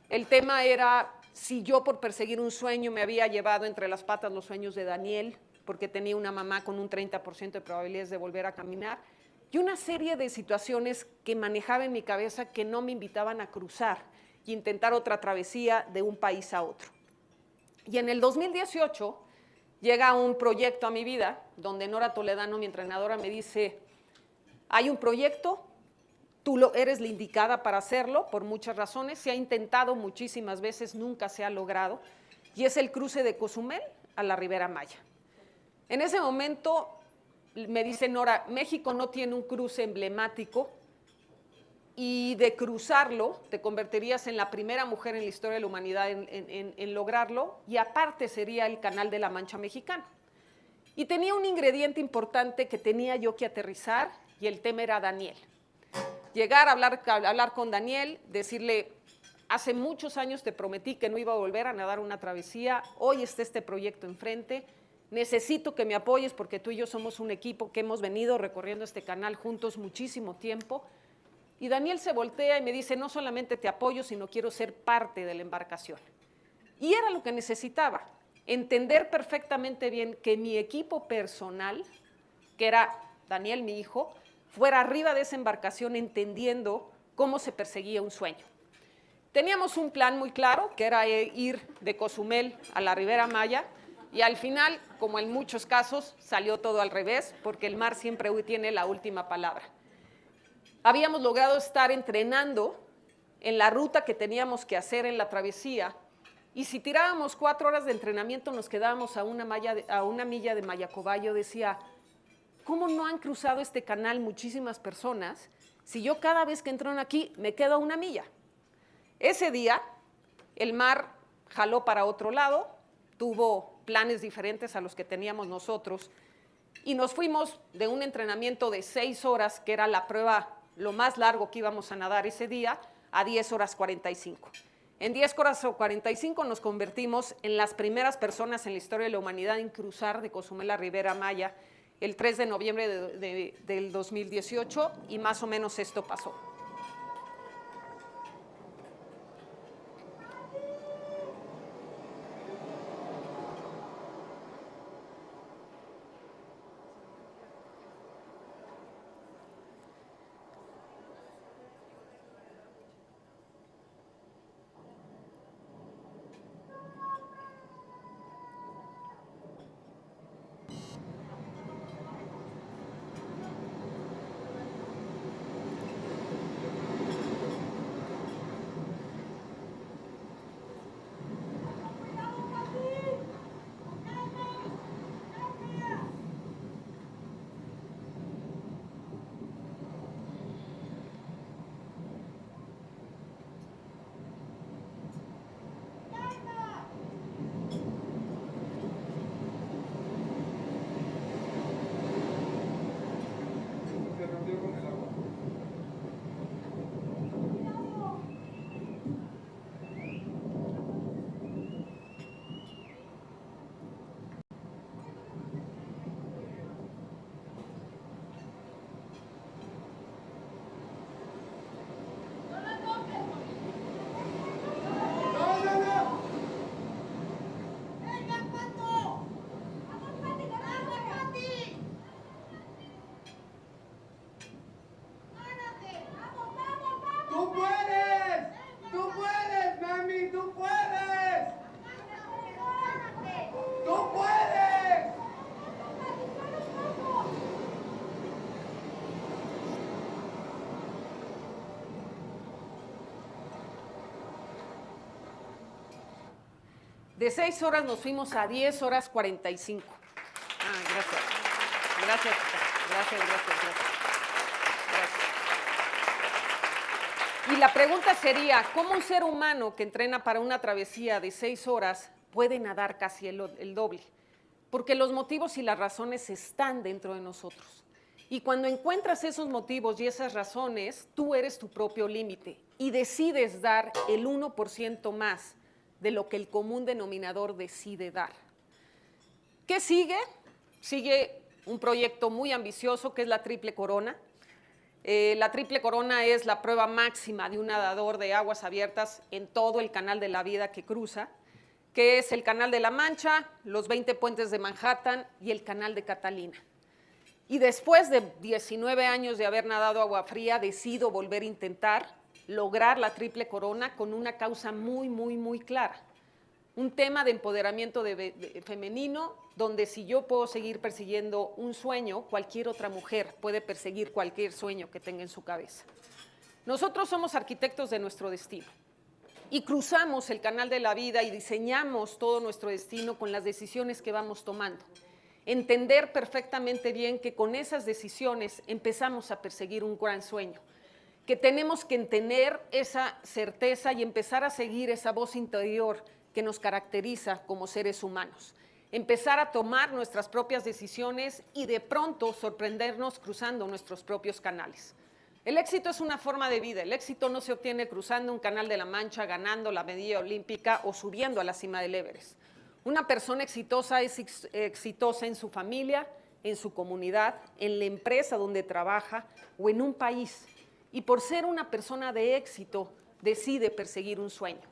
El tema era si yo por perseguir un sueño me había llevado entre las patas los sueños de Daniel, porque tenía una mamá con un 30% de probabilidades de volver a caminar, y una serie de situaciones que manejaba en mi cabeza que no me invitaban a cruzar y intentar otra travesía de un país a otro. Y en el 2018 llega un proyecto a mi vida, donde Nora Toledano, mi entrenadora, me dice, hay un proyecto, tú eres la indicada para hacerlo, por muchas razones, se ha intentado muchísimas veces, nunca se ha logrado, y es el cruce de Cozumel a la Ribera Maya. En ese momento me dice Nora, México no tiene un cruce emblemático, y de cruzarlo te convertirías en la primera mujer en la historia de la humanidad en lograrlo, y aparte sería el Canal de la Mancha Mexicano. Y tenía un ingrediente importante que tenía yo que aterrizar, y el tema era Daniel. Llegar a hablar con Daniel, decirle, hace muchos años te prometí que no iba a volver a nadar una travesía, hoy está este proyecto enfrente, necesito que me apoyes porque tú y yo somos un equipo que hemos venido recorriendo este canal juntos muchísimo tiempo. Y Daniel se voltea y me dice, no solamente te apoyo, sino quiero ser parte de la embarcación. Y era lo que necesitaba, entender perfectamente bien que mi equipo personal, que era Daniel, mi hijo, fuera arriba de esa embarcación entendiendo cómo se perseguía un sueño. Teníamos un plan muy claro, que era ir de Cozumel a la Ribera Maya, y al final, como en muchos casos, salió todo al revés, porque el mar siempre tiene la última palabra. Habíamos logrado estar entrenando en la ruta que teníamos que hacer en la travesía, y si tirábamos 4 horas de entrenamiento nos quedábamos a una milla de Mayacoba. Decía, ¿cómo no han cruzado este canal muchísimas personas si yo cada vez que entro aquí me quedo a 1 milla? Ese día el mar jaló para otro lado, tuvo planes diferentes a los que teníamos nosotros, y nos fuimos de un entrenamiento de 6 horas, que era la prueba lo más largo que íbamos a nadar ese día, a 10 horas 45. En 10 horas 45 nos convertimos en las primeras personas en la historia de la humanidad en cruzar de Cozumel a Ribera Maya el 3 de noviembre del 2018, y más o menos esto pasó. De 6 horas nos fuimos a 10 horas 45. Gracias. Gracias. Y la pregunta sería, ¿cómo un ser humano que entrena para una travesía de 6 horas puede nadar casi el doble? Porque los motivos y las razones están dentro de nosotros. Y cuando encuentras esos motivos y esas razones, tú eres tu propio límite y decides dar el 1% más de lo que el común denominador decide dar. ¿Qué sigue? Sigue un proyecto muy ambicioso que es la Triple Corona. La Triple Corona es la prueba máxima de un nadador de aguas abiertas en todo el Canal de la Vida que cruza, que es el Canal de la Mancha, los 20 puentes de Manhattan y el Canal de Catalina. Y después de 19 años de haber nadado agua fría, decido volver a intentar lograr la Triple Corona con una causa muy clara. Un tema de empoderamiento femenino, donde si yo puedo seguir persiguiendo un sueño, cualquier otra mujer puede perseguir cualquier sueño que tenga en su cabeza. Nosotros somos arquitectos de nuestro destino y cruzamos el Canal de la Vida y diseñamos todo nuestro destino con las decisiones que vamos tomando. Entender perfectamente bien que con esas decisiones empezamos a perseguir un gran sueño, que tenemos que tener esa certeza y empezar a seguir esa voz interior que nos caracteriza como seres humanos. Empezar a tomar nuestras propias decisiones y de pronto sorprendernos cruzando nuestros propios canales. El éxito es una forma de vida. El éxito no se obtiene cruzando un Canal de la Mancha, ganando la medalla olímpica o subiendo a la cima del Everest. Una persona exitosa es exitosa en su familia, en su comunidad, en la empresa donde trabaja o en un país. Y por ser una persona de éxito, decide perseguir un sueño.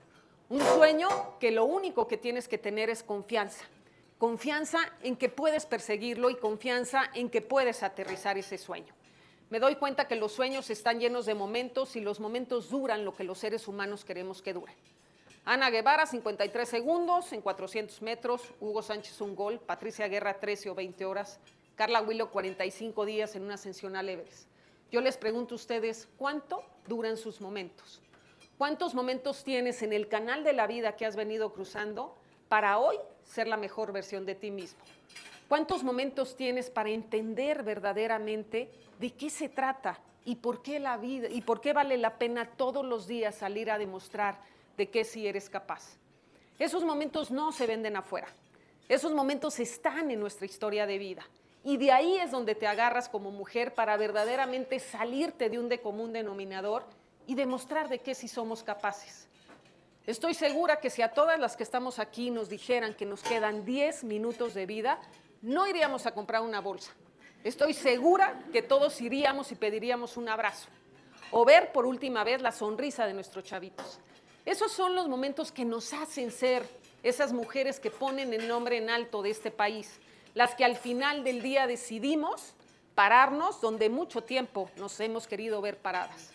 Un sueño que lo único que tienes que tener es confianza. Confianza en que puedes perseguirlo y confianza en que puedes aterrizar ese sueño. Me doy cuenta que los sueños están llenos de momentos y los momentos duran lo que los seres humanos queremos que duren. Ana Guevara, 53 segundos en 400 metros. Hugo Sánchez, un gol. Patricia Guerra, 13 o 20 horas. Carla Willock, 45 días en una ascensión al Everest. Yo les pregunto a ustedes, ¿cuánto duran sus momentos? ¿Cuántos momentos tienes en el canal de la vida que has venido cruzando para hoy ser la mejor versión de ti mismo? ¿Cuántos momentos tienes para entender verdaderamente de qué se trata y por qué la vida y por qué vale la pena todos los días salir a demostrar de qué sí eres capaz? Esos momentos no se venden afuera. Esos momentos están en nuestra historia de vida. Y de ahí es donde te agarras como mujer para verdaderamente salirte de un común denominador y demostrar de qué sí somos capaces. Estoy segura que si a todas las que estamos aquí nos dijeran que nos quedan 10 minutos de vida, no iríamos a comprar una bolsa. Estoy segura que todos iríamos y pediríamos un abrazo o ver por última vez la sonrisa de nuestros chavitos. Esos son los momentos que nos hacen ser esas mujeres que ponen el nombre en alto de este país, las que al final del día decidimos pararnos donde mucho tiempo nos hemos querido ver paradas.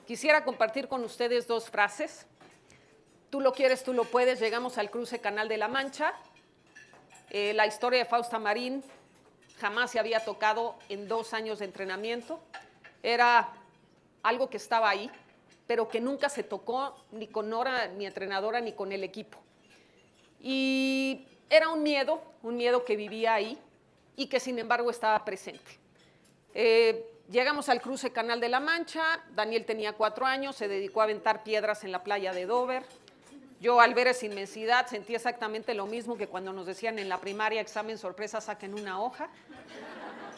Quisiera compartir con ustedes 2 frases. Tú lo quieres, tú lo puedes. Llegamos al cruce Canal de la Mancha. La historia de Fausta Marín jamás se había tocado en 2 años de entrenamiento. Era algo que estaba ahí, pero que nunca se tocó ni con Nora, mi entrenadora, ni con el equipo. Y era un miedo que vivía ahí y que sin embargo estaba presente. Llegamos al cruce Canal de la Mancha. Daniel tenía 4 años, se dedicó a aventar piedras en la playa de Dover. Yo al ver esa inmensidad sentí exactamente lo mismo que cuando nos decían en la primaria, examen sorpresa, saquen una hoja.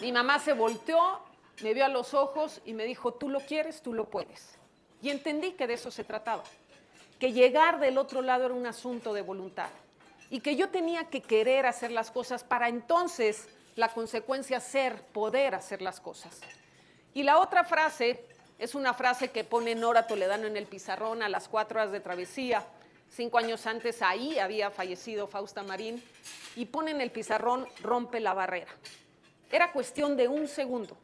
Mi mamá se volteó, me vio a los ojos y me dijo, tú lo quieres, tú lo puedes. Y entendí que de eso se trataba, que llegar del otro lado era un asunto de voluntad y que yo tenía que querer hacer las cosas para entonces la consecuencia ser poder hacer las cosas. Y la otra frase es una frase que pone Nora Toledano en el pizarrón a las 4 horas de travesía. 5 años antes ahí había fallecido Fausta Marín y pone en el pizarrón, rompe la barrera. Era cuestión de 1 segundo.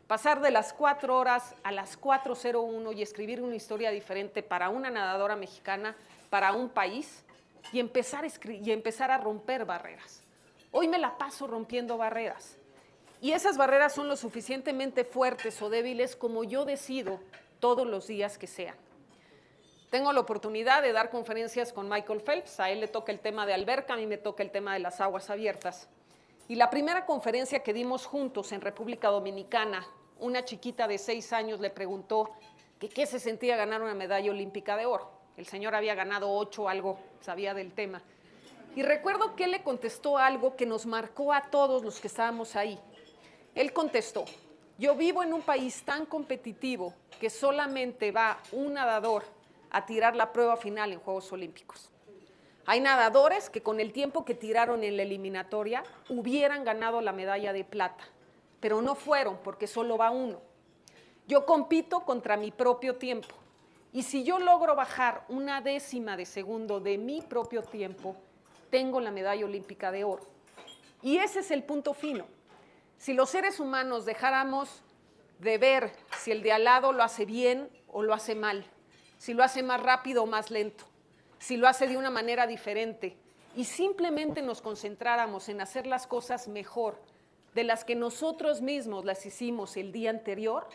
Pasar de las 4 horas a las 4:01 y escribir una historia diferente para una nadadora mexicana, para un país y empezar a romper barreras. Hoy me la paso rompiendo barreras. Y esas barreras son lo suficientemente fuertes o débiles como yo decido todos los días que sean. Tengo la oportunidad de dar conferencias con Michael Phelps, a él le toca el tema de alberca, a mí me toca el tema de las aguas abiertas. Y la primera conferencia que dimos juntos en República Dominicana, una chiquita de 6 años le preguntó que qué se sentía ganar una medalla olímpica de oro. El señor había ganado 8, algo sabía del tema. Y recuerdo que él le contestó algo que nos marcó a todos los que estábamos ahí. Él contestó: yo vivo en un país tan competitivo que solamente va un nadador a tirar la prueba final en Juegos Olímpicos. Hay nadadores que con el tiempo que tiraron en la eliminatoria hubieran ganado la medalla de plata, pero no fueron porque solo va uno. Yo compito contra mi propio tiempo y si yo logro bajar 1/10 de segundo de mi propio tiempo, tengo la medalla olímpica de oro. Y ese es el punto fino. Si los seres humanos dejáramos de ver si el de al lado lo hace bien o lo hace mal, si lo hace más rápido o más lento, si lo hace de una manera diferente, y simplemente nos concentráramos en hacer las cosas mejor de las que nosotros mismos las hicimos el día anterior,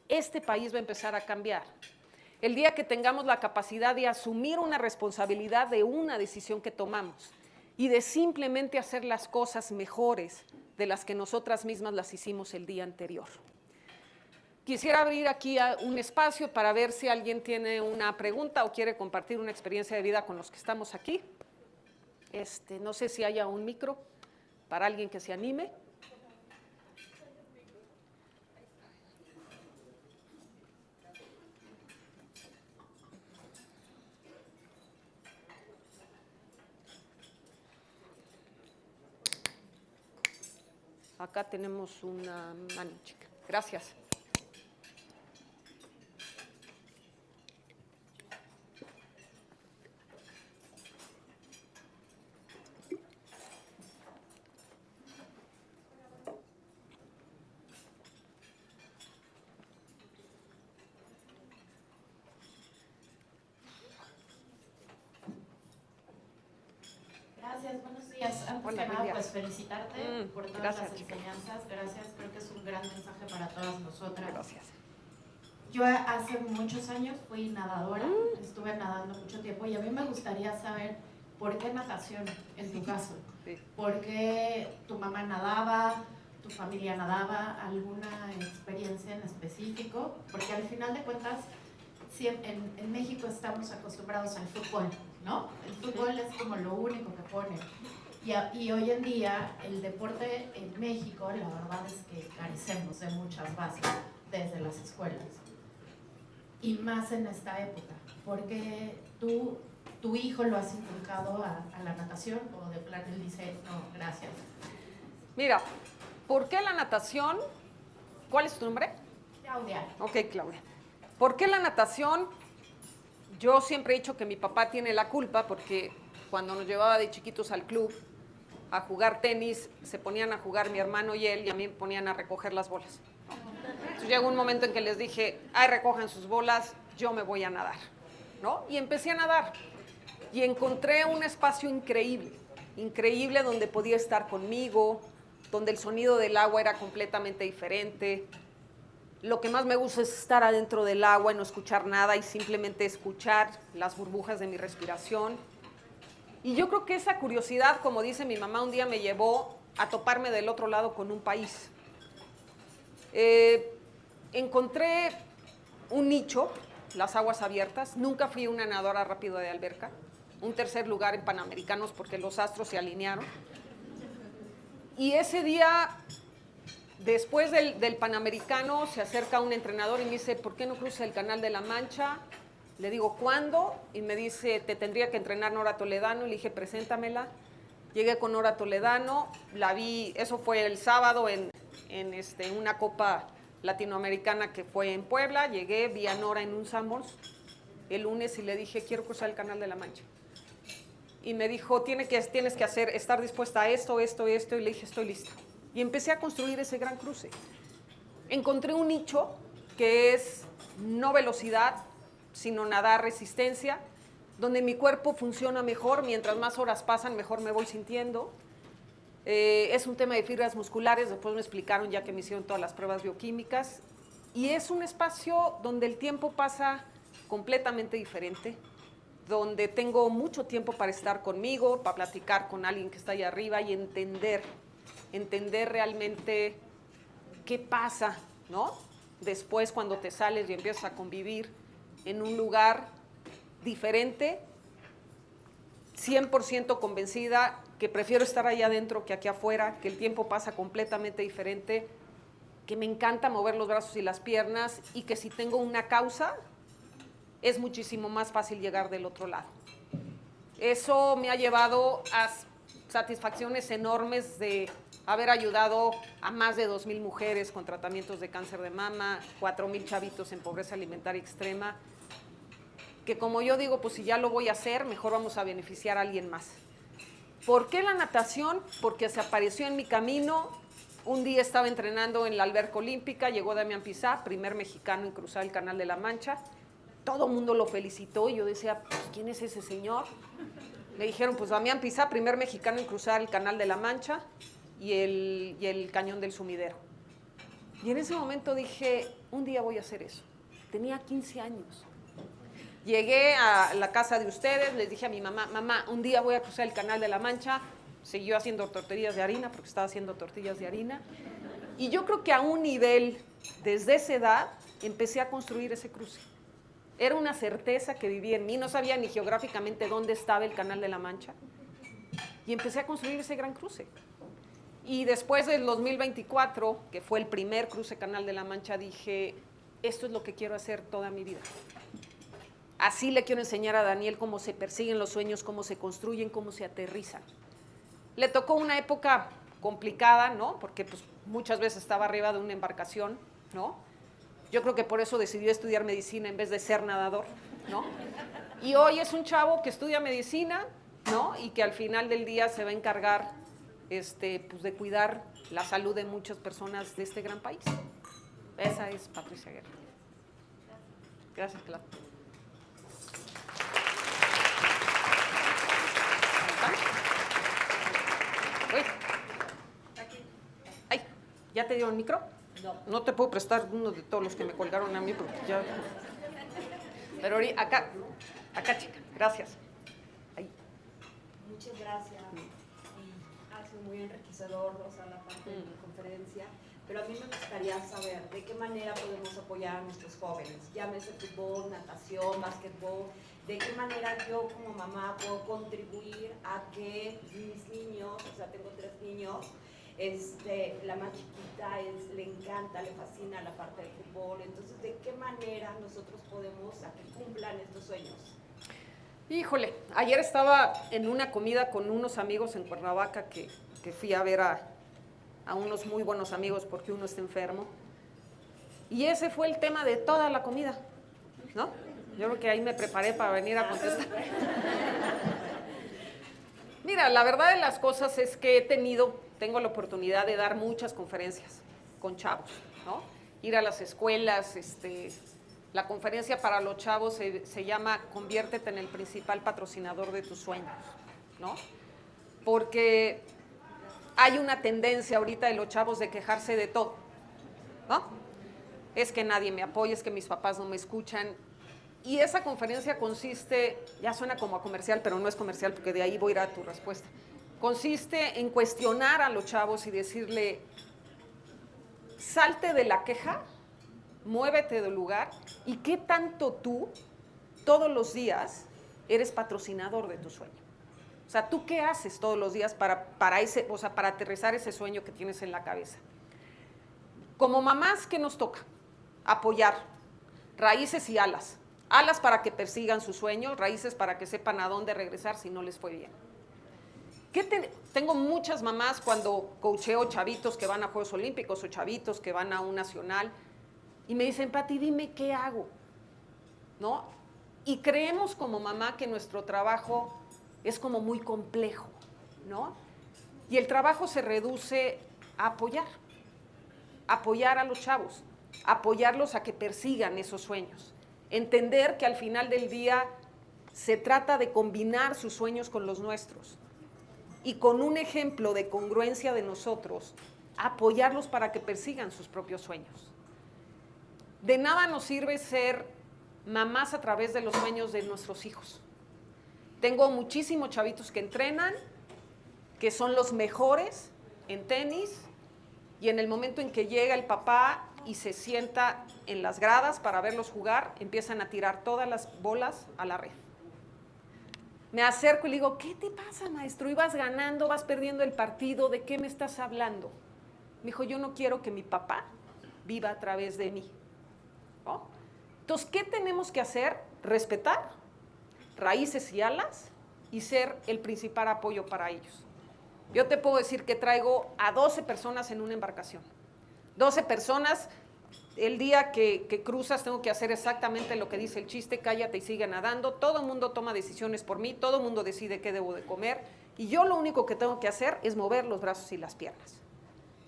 este país va a empezar a cambiar. El día que tengamos la capacidad de asumir una responsabilidad de una decisión que tomamos y de simplemente hacer las cosas mejores de las que nosotras mismas las hicimos el día anterior. Quisiera abrir aquí un espacio para ver si alguien tiene una pregunta o quiere compartir una experiencia de vida con los que estamos aquí. No sé si haya un micro para alguien que se anime. Acá tenemos una mano chica. Gracias.
Gracias, buenos días. Antes
Hola,
que nada,
Lidia.
pues felicitarte por todas
gracias,
las
chica.
enseñanzas. Gracias, creo que es un gran mensaje para todas nosotras.
Gracias.
Yo hace muchos años fui nadadora, estuve nadando mucho tiempo y a mí me gustaría saber por qué natación en tu caso.
Sí.
¿Por qué tu mamá nadaba, tu familia nadaba, alguna experiencia en específico? Porque al final de cuentas, en México estamos acostumbrados al fútbol, ¿no? El fútbol es como lo único que pone. Y hoy en día el deporte en México, la verdad es que carecemos de muchas bases desde las escuelas. Y más en esta época, porque tu hijo lo has inculcado a la natación o de plano él dice, no, gracias.
Mira, ¿por qué la natación? ¿Cuál es tu nombre?
Claudia.
Ok, Claudia. ¿Por qué la natación? Yo siempre he dicho que mi papá tiene la culpa porque cuando nos llevaba de chiquitos al club a jugar tenis, se ponían a jugar mi hermano y él y a mí me ponían a recoger las bolas. Entonces llegó un momento en que les dije, ay, recojan sus bolas, yo me voy a nadar, ¿no? Y empecé a nadar y encontré un espacio increíble, increíble donde podía estar conmigo, donde el sonido del agua era completamente diferente. Lo que más me gusta es estar adentro del agua y no escuchar nada y simplemente escuchar las burbujas de mi respiración. Y yo creo que esa curiosidad, como dice mi mamá, un día me llevó a toparme del otro lado con un país. Encontré un nicho, las aguas abiertas. Nunca fui una nadadora rápida de alberca. Un tercer lugar en Panamericanos porque los astros se alinearon. Y ese día, después del Panamericano, se acerca un entrenador y me dice, ¿por qué no cruzas el Canal de la Mancha? Le digo, ¿cuándo? Y me dice, te tendría que entrenar Nora Toledano. Y le dije, preséntamela. Llegué con Nora Toledano, la vi, eso fue el sábado en una Copa Latinoamericana que fue en Puebla. Llegué, vi a Nora en un Sanborns el lunes y le dije, quiero cruzar el Canal de la Mancha. Y me dijo, tienes que estar dispuesta a esto. Y le dije, estoy lista. Y empecé a construir ese gran cruce. Encontré un nicho que es no velocidad, sino nadar resistencia, donde mi cuerpo funciona mejor, mientras más horas pasan, mejor me voy sintiendo. Es un tema de fibras musculares, después me explicaron ya que me hicieron todas las pruebas bioquímicas. Y es un espacio donde el tiempo pasa completamente diferente, donde tengo mucho tiempo para estar conmigo, para platicar con alguien que está allá arriba y entender realmente qué pasa, ¿no? Después cuando te sales y empiezas a convivir en un lugar diferente, 100% convencida que prefiero estar allá adentro que aquí afuera, que el tiempo pasa completamente diferente, que me encanta mover los brazos y las piernas y que si tengo una causa, es muchísimo más fácil llegar del otro lado. Eso me ha llevado a satisfacciones enormes de haber ayudado a más de 2,000 mujeres con tratamientos de cáncer de mama, 4,000 chavitos en pobreza alimentaria extrema, que como yo digo, pues si ya lo voy a hacer, mejor vamos a beneficiar a alguien más. ¿Por qué la natación? Porque se apareció en mi camino. Un día estaba entrenando en la alberca olímpica, llegó Damián Pizá, primer mexicano en cruzar el Canal de la Mancha. Todo el mundo lo felicitó y yo decía, pues, ¿quién es ese señor? Le dijeron, pues Damián Pizá, primer mexicano en cruzar el Canal de la Mancha y el Cañón del Sumidero. Y en ese momento dije, un día voy a hacer eso. Tenía 15 años. Llegué a la casa de ustedes, les dije a mi mamá, mamá, un día voy a cruzar el Canal de la Mancha. Siguió haciendo tortillas de harina, porque estaba haciendo tortillas de harina. Y yo creo que a un nivel, desde esa edad, empecé a construir ese cruce. Era una certeza que vivía en mí, no sabía ni geográficamente dónde estaba el Canal de la Mancha. Y empecé a construir ese gran cruce. Y después del 2024, que fue el primer cruce Canal de la Mancha, dije, esto es lo que quiero hacer toda mi vida. Así le quiero enseñar a Daniel cómo se persiguen los sueños, cómo se construyen, cómo se aterrizan. Le tocó una época complicada, ¿no? Porque pues, muchas veces estaba arriba de una embarcación, ¿no? Yo creo que por eso decidió estudiar medicina en vez de ser nadador, ¿no? Y hoy es un chavo que estudia medicina, ¿no? Y que al final del día se va a encargar pues, de cuidar la salud de muchas personas de este gran país. Esa es Patricia Guerra. Gracias, Clau. Ay, ¿ya te dio el micro? No. No te puedo prestar uno de todos los que me colgaron a mí porque ya... Pero acá, chica, gracias. Ahí.
Muchas gracias. Y ha sido muy enriquecedor, o sea, la parte de la conferencia. Pero a mí me gustaría saber de qué manera podemos apoyar a nuestros jóvenes. Llámese fútbol, natación, básquetbol. De qué manera yo como mamá puedo contribuir a que mis niños, o sea, tengo 3 niños, la más chiquita le encanta, le fascina la parte del fútbol. Entonces, ¿de qué manera nosotros podemos a que cumplan estos sueños?
Híjole, ayer estaba en una comida con unos amigos en Cuernavaca que fui a ver a unos muy buenos amigos porque uno está enfermo. Y ese fue el tema de toda la comida, ¿no? Yo creo que ahí me preparé para venir a contestar. Mira, la verdad de las cosas es que tengo la oportunidad de dar muchas conferencias con chavos, ¿no? Ir a las escuelas, la conferencia para los chavos se llama Conviértete en el principal patrocinador de tus sueños, ¿no? Porque hay una tendencia ahorita de los chavos de quejarse de todo, ¿no? Es que nadie me apoya, es que mis papás no me escuchan. Y esa conferencia consiste, ya suena como a comercial, pero no es comercial porque de ahí voy a ir a tu respuesta. Consiste en cuestionar a los chavos y decirle, salte de la queja, muévete del lugar y qué tanto tú, todos los días, eres patrocinador de tu sueño. O sea, ¿tú qué haces todos los días para aterrizar ese sueño que tienes en la cabeza? Como mamás, ¿qué nos toca? Apoyar, raíces y alas. Alas para que persigan sus sueños, raíces para que sepan a dónde regresar si no les fue bien. Tengo muchas mamás cuando coacheo chavitos que van a Juegos Olímpicos o chavitos que van a un nacional y me dicen, Pati, dime qué hago, ¿no? Y creemos como mamá que nuestro trabajo es como muy complejo, ¿no? Y el trabajo se reduce a apoyar a los chavos, apoyarlos a que persigan esos sueños. Entender que al final del día se trata de combinar sus sueños con los nuestros y con un ejemplo de congruencia de nosotros, apoyarlos para que persigan sus propios sueños. De nada nos sirve ser mamás a través de los sueños de nuestros hijos. Tengo muchísimos chavitos que entrenan, que son los mejores en tenis, y en el momento en que llega el papá y se sienta en las gradas para verlos jugar, empiezan a tirar todas las bolas a la red. Me acerco y le digo, ¿qué te pasa, maestro? Ibas ganando, vas perdiendo el partido, ¿de qué me estás hablando? Me dijo, yo no quiero que mi papá viva a través de mí, ¿no? Entonces, ¿qué tenemos que hacer? Respetar raíces y alas y ser el principal apoyo para ellos. Yo te puedo decir que traigo a 12 personas en una embarcación. 12 personas, el día que cruzas tengo que hacer exactamente lo que dice el chiste, cállate y sigue nadando. Todo el mundo toma decisiones por mí, todo el mundo decide qué debo de comer, y yo lo único que tengo que hacer es mover los brazos y las piernas.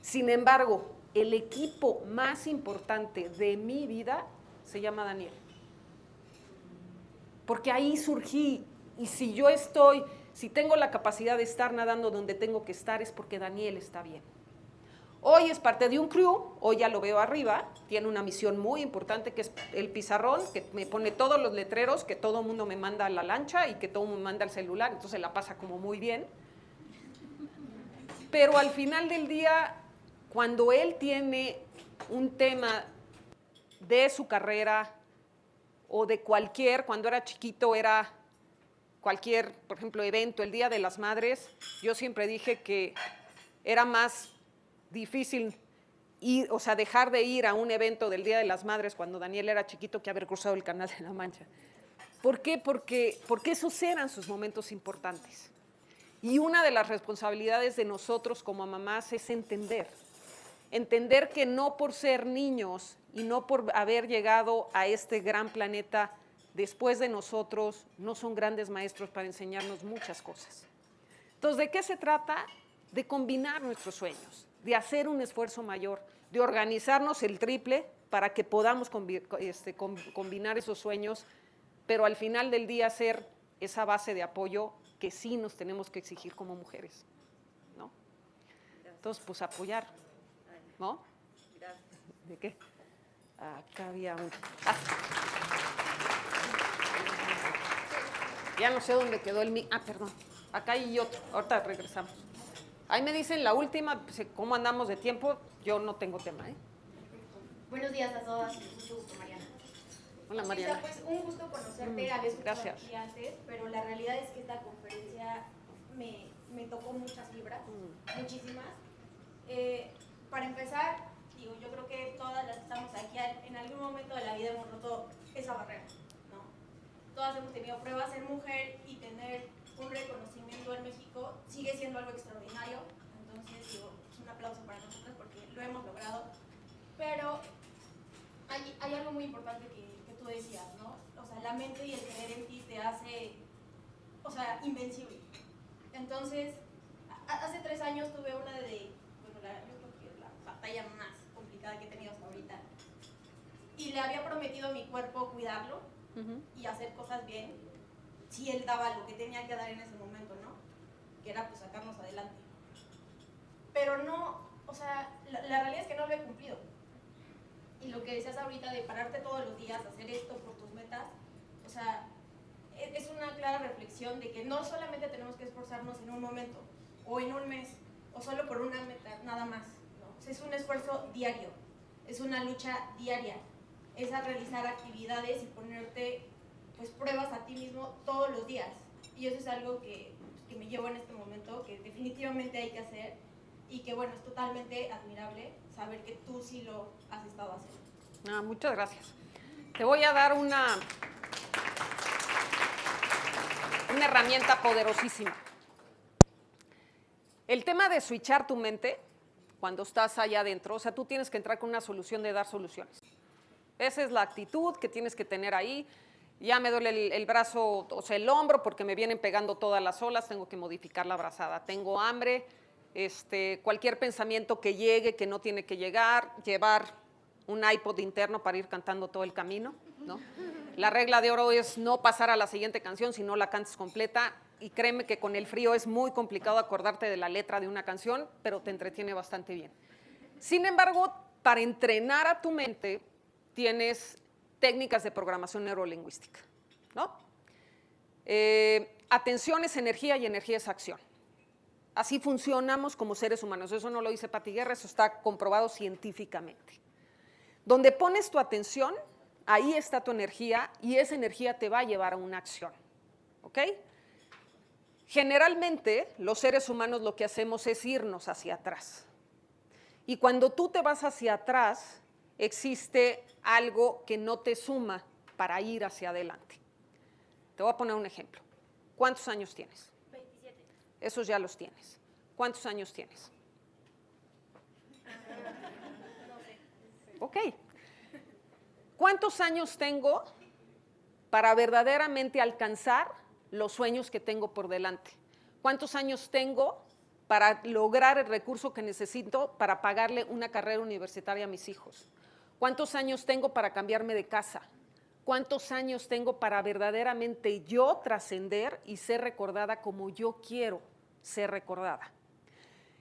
Sin embargo, el equipo más importante de mi vida se llama Daniel. Porque ahí surgí, y si tengo la capacidad de estar nadando donde tengo que estar, es porque Daniel está bien. Hoy es parte de un crew, hoy ya lo veo arriba, tiene una misión muy importante que es el pizarrón, que me pone todos los letreros, que todo el mundo me manda a la lancha y que todo el mundo me manda al celular, entonces la pasa como muy bien. Pero al final del día, cuando él tiene un tema de su carrera o de cuando era chiquito era cualquier, por ejemplo, evento, el Día de las Madres, yo siempre dije que era más difícil dejar de ir a un evento del Día de las Madres cuando Daniel era chiquito que haber cruzado el Canal de la Mancha. ¿Por qué? Porque esos eran sus momentos importantes. Y una de las responsabilidades de nosotros como mamás es entender que no por ser niños y no por haber llegado a este gran planeta después de nosotros, no son grandes maestros para enseñarnos muchas cosas. Entonces, ¿de qué se trata? De combinar nuestros sueños, de hacer un esfuerzo mayor, de organizarnos el triple para que podamos combinar esos sueños, pero al final del día ser esa base de apoyo que sí nos tenemos que exigir como mujeres, ¿no? Entonces, pues apoyar, ¿no?
Gracias.
¿De qué? Acá había un... Ya no sé dónde quedó el mío. Perdón. Acá hay otro. Ahorita regresamos. Ahí me dicen la última, ¿cómo andamos de tiempo? Yo no tengo tema, ¿eh?
Buenos días a todas. Mucho gusto, Mariana.
Hola, Mariana.
Pues un gusto conocerte. Había escuchado
Gracias.
aquí antes, pero la realidad es que esta conferencia me tocó muchas fibras, muchísimas. Para empezar, yo creo que todas las que estamos aquí en algún momento de la vida hemos roto esa barrera, ¿no? Todas hemos tenido pruebas. Ser mujer y tener un reconocimiento en México sigue siendo algo extraordinario. Entonces, es un aplauso para nosotras porque lo hemos logrado. Pero hay algo muy importante que tú decías, ¿no? O sea, la mente y el creer en ti te hace, invencible. Entonces, hace 3 años tuve una yo creo que la batalla más complicada que he tenido hasta ahorita. Y le había prometido a mi cuerpo cuidarlo y hacer cosas bien, si él daba lo que tenía que dar en ese momento, ¿no? Que era pues sacarnos adelante. Pero no, la realidad es que no lo he cumplido. Y lo que decías ahorita de pararte todos los días, hacer esto por tus metas, es una clara reflexión de que no solamente tenemos que esforzarnos en un momento, o en un mes, o solo por una meta, nada más, ¿no? Es un esfuerzo diario, es una lucha diaria, es a realizar actividades y ponerte pues pruebas a ti mismo todos los días. Y eso es algo que me llevo en este momento, que definitivamente hay que hacer, y que bueno, es totalmente admirable saber que tú sí lo has estado haciendo.
Muchas gracias. Te voy a dar una herramienta poderosísima. El tema de switchar tu mente, cuando estás allá adentro, tú tienes que entrar con una solución de dar soluciones. Esa es la actitud que tienes que tener ahí. Ya me duele el brazo, el hombro, porque me vienen pegando todas las olas, tengo que modificar la brazada. Tengo hambre, cualquier pensamiento que llegue, que no tiene que llegar, llevar un iPod interno para ir cantando todo el camino, ¿no? La regla de oro es no pasar a la siguiente canción si no la cantas completa, y créeme que con el frío es muy complicado acordarte de la letra de una canción, pero te entretiene bastante bien. Sin embargo, para entrenar a tu mente tienes técnicas de programación neurolingüística, ¿no? Atención es energía y energía es acción. Así funcionamos como seres humanos. Eso no lo dice Pati Guerra, eso está comprobado científicamente. Donde pones tu atención, ahí está tu energía y esa energía te va a llevar a una acción, ¿ok? Generalmente, los seres humanos lo que hacemos es irnos hacia atrás. Y cuando tú te vas hacia atrás, existe algo que no te suma para ir hacia adelante. Te voy a poner un ejemplo. ¿Cuántos años tienes?
27.
Esos ya los tienes. ¿Cuántos años tienes?
No sé.
Ok. ¿Cuántos años tengo para verdaderamente alcanzar los sueños que tengo por delante? ¿Cuántos años tengo para lograr el recurso que necesito para pagarle una carrera universitaria a mis hijos? ¿Cuántos años tengo para cambiarme de casa? ¿Cuántos años tengo para verdaderamente yo trascender y ser recordada como yo quiero ser recordada?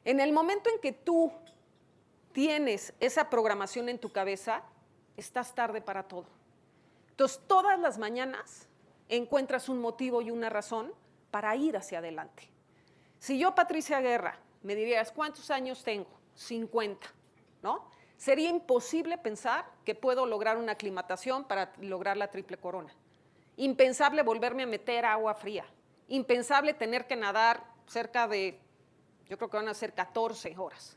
En el momento en que tú tienes esa programación en tu cabeza, estás tarde para todo. Entonces, todas las mañanas encuentras un motivo y una razón para ir hacia adelante. Si yo, Patricia Guerra, me dirías, ¿cuántos años tengo? 50, ¿no? Sería imposible pensar que puedo lograr una aclimatación para lograr la triple corona. Impensable volverme a meter agua fría. Impensable tener que nadar cerca de, yo creo que van a ser 14 horas.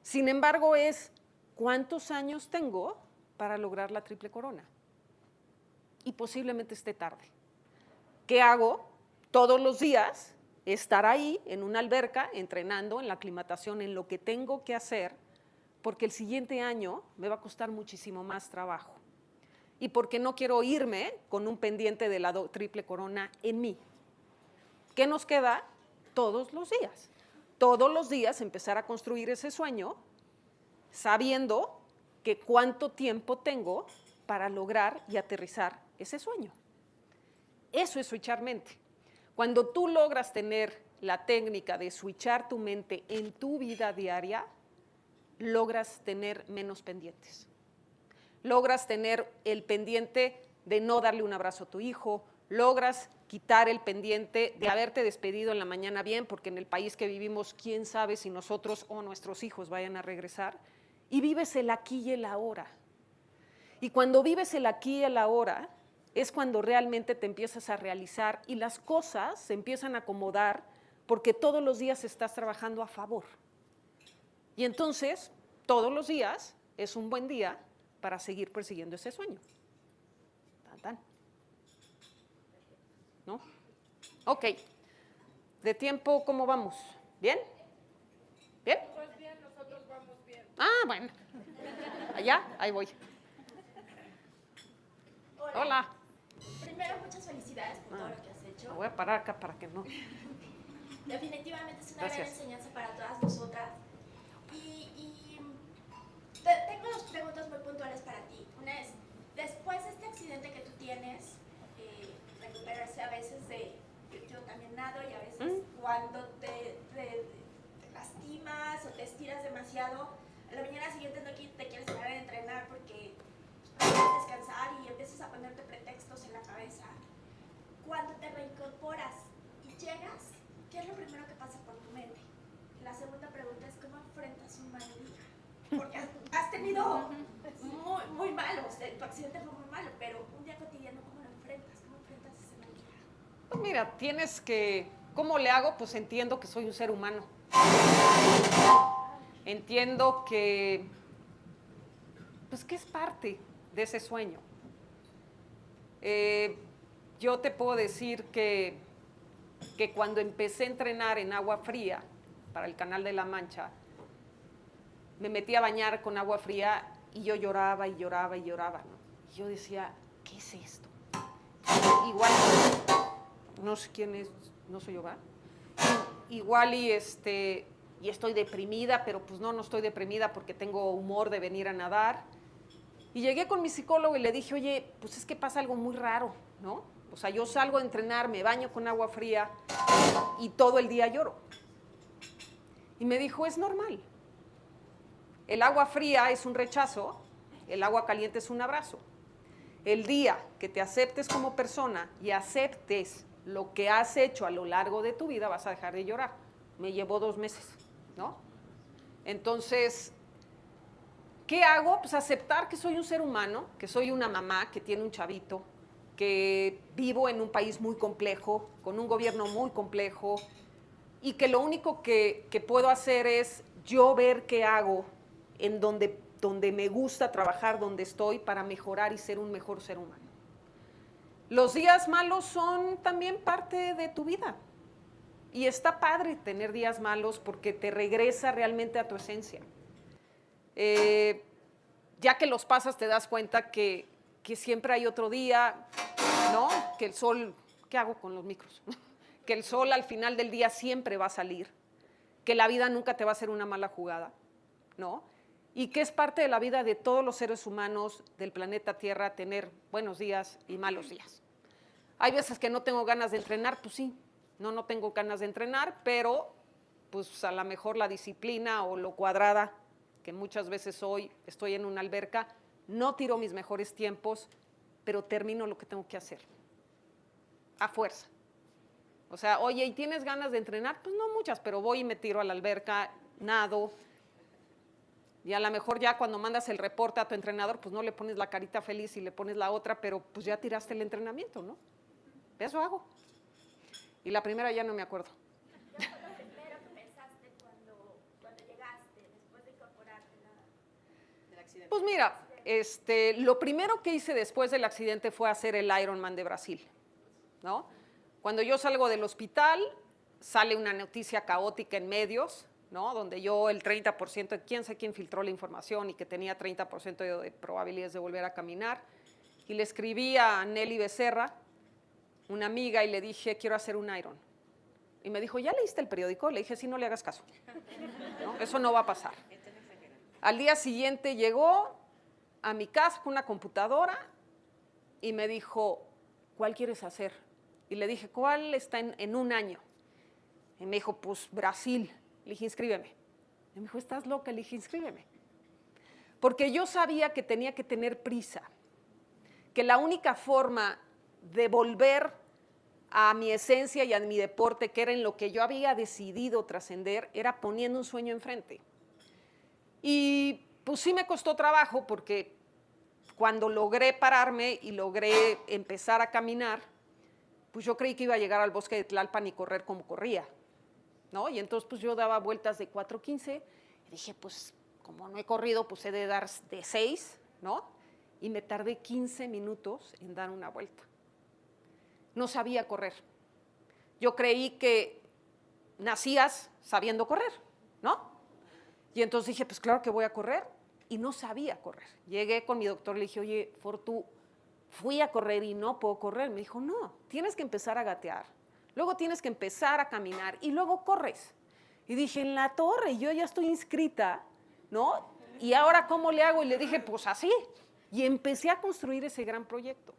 Sin embargo, es, ¿cuántos años tengo para lograr la triple corona? Y posiblemente esté tarde. ¿Qué hago? Todos los días estar ahí en una alberca, entrenando en la aclimatación, en lo que tengo que hacer, porque el siguiente año me va a costar muchísimo más trabajo. Y porque no quiero irme con un pendiente de la triple corona en mí. ¿Qué nos queda? Todos los días. Todos los días empezar a construir ese sueño, sabiendo que cuánto tiempo tengo para lograr y aterrizar ese sueño. Eso es switchar mente. Cuando tú logras tener la técnica de switchar tu mente en tu vida diaria, logras tener menos pendientes. Logras tener el pendiente de no darle un abrazo a tu hijo, logras quitar el pendiente de haberte despedido en la mañana bien, porque en el país que vivimos, quién sabe si nosotros o nuestros hijos vayan a regresar, y vives el aquí y el ahora. Y cuando vives el aquí y el ahora, es cuando realmente te empiezas a realizar y las cosas se empiezan a acomodar porque todos los días estás trabajando a favor. Y entonces, todos los días es un buen día para seguir persiguiendo ese sueño. Tan, tan. ¿No? Ok. De tiempo, ¿cómo vamos? ¿Bien? ¿Bien?
Pues bien, nosotros vamos bien.
Ah, bueno. Allá, ahí voy. Hola.
Primero, muchas felicidades por todo lo que has hecho.
Me voy a parar acá para que no.
Definitivamente es una
Gracias.
gran enseñanza para todas nosotras. Tengo dos preguntas muy puntuales para ti. Una es, después de este accidente que tú tienes, recuperarse a veces de, yo también nado y a veces cuando te lastimas o te estiras demasiado, a la mañana siguiente no te quieres parar a entrenar porque no quieres descansar y empiezas a ponerte pretextos en la cabeza. Cuando te reincorporas y llegas, ¿qué es lo primero que pasa por tu mente? La segunda pregunta es, ¿cómo enfrentas un mal día? Porque has tenido muy malos, tu accidente fue muy malo, pero un día cotidiano, ¿cómo lo enfrentas? ¿Cómo enfrentas ese mal día?
Pues mira, tienes que, ¿cómo le hago? Pues entiendo que soy un ser humano. Entiendo que, pues que es parte de ese sueño. Yo te puedo decir que cuando empecé a entrenar en agua fría para el Canal de la Mancha, me metí a bañar con agua fría y yo lloraba y lloraba y lloraba, ¿no? Y yo decía, ¿qué es esto? Igual, no sé quién es, no soy yo, ¿verdad? Igual y estoy deprimida, pero pues no estoy deprimida porque tengo humor de venir a nadar. Y llegué con mi psicólogo y le dije, oye, pues es que pasa algo muy raro, ¿no? O sea, yo salgo a entrenar, me baño con agua fría y todo el día lloro. Y me dijo, es normal. El agua fría es un rechazo, el agua caliente es un abrazo. el día que te aceptes como persona y aceptes lo que has hecho a lo largo de tu vida, vas a dejar de llorar. Me llevó 2 meses, ¿no? Entonces, ¿qué hago? Pues aceptar que soy un ser humano, que soy una mamá que tiene un chavito, que vivo en un país muy complejo, con un gobierno muy complejo, y que lo único que puedo hacer es yo ver qué hago en donde me gusta trabajar, donde estoy, para mejorar y ser un mejor ser humano. Los días malos son también parte de tu vida. Y está padre tener días malos porque te regresa realmente a tu esencia. Ya que los pasas te das cuenta que siempre hay otro día, ¿no? Que el sol, ¿qué hago con los micros? Que el sol al final del día siempre va a salir, que la vida nunca te va a hacer una mala jugada, ¿no? Y que es parte de la vida de todos los seres humanos del planeta Tierra tener buenos días y malos días. Hay veces que no tengo ganas de entrenar, pues sí, no tengo ganas de entrenar, pero pues a lo mejor la disciplina o lo cuadrada, que muchas veces hoy estoy en una alberca, no tiro mis mejores tiempos, pero termino lo que tengo que hacer, a fuerza. O sea, oye, ¿y tienes ganas de entrenar? Pues no muchas, pero voy y me tiro a la alberca, nado, y a lo mejor ya cuando mandas el reporte a tu entrenador, pues no le pones la carita feliz y le pones la otra, pero pues ya tiraste el entrenamiento, ¿no? Eso hago. Y la primera ya no me acuerdo.
¿Qué fue lo primero que pensaste cuando llegaste, después de incorporarte del accidente?
Pues mira, lo primero que hice después del accidente fue hacer el Ironman de Brasil, ¿no? Cuando yo salgo del hospital, sale una noticia caótica en medios, ¿no? Donde yo el 30%, quién sabe quién filtró la información y que tenía 30% de probabilidades de volver a caminar. Y le escribí a Nelly Becerra, una amiga, y le dije, quiero hacer un Iron. Y me dijo, ¿ya leíste el periódico? Le dije, sí, no le hagas caso, ¿no? Eso no va a pasar. Al día siguiente llegó a mi casa con una computadora y me dijo, ¿cuál quieres hacer? Y le dije, ¿cuál está en un año? Y me dijo, pues Brasil. Le dije, inscríbeme. Y me dijo, ¿estás loca? Le dije, inscríbeme. Porque yo sabía que tenía que tener prisa, que la única forma de volver a mi esencia y a mi deporte, que era en lo que yo había decidido trascender, era poniendo un sueño enfrente. Y pues sí me costó trabajo porque cuando logré pararme y logré empezar a caminar, pues yo creí que iba a llegar al bosque de Tlalpan y correr como corría, ¿no? Y entonces pues yo daba vueltas de 4:15 y dije, pues como no he corrido, pues he de dar de 6, ¿no? Y me tardé 15 minutos en dar una vuelta. No sabía correr. Yo creí que nacías sabiendo correr, ¿no? Y entonces dije, pues claro que voy a correr, y no sabía correr. Llegué con mi doctor, le dije, oye, Fortu, fui a correr y no puedo correr. Me dijo, no, tienes que empezar a gatear, luego tienes que empezar a caminar y luego corres. Y dije, en la torre, yo ya estoy inscrita, ¿no? Y ahora, ¿cómo le hago? Y le dije, pues así. Y empecé a construir ese gran proyecto.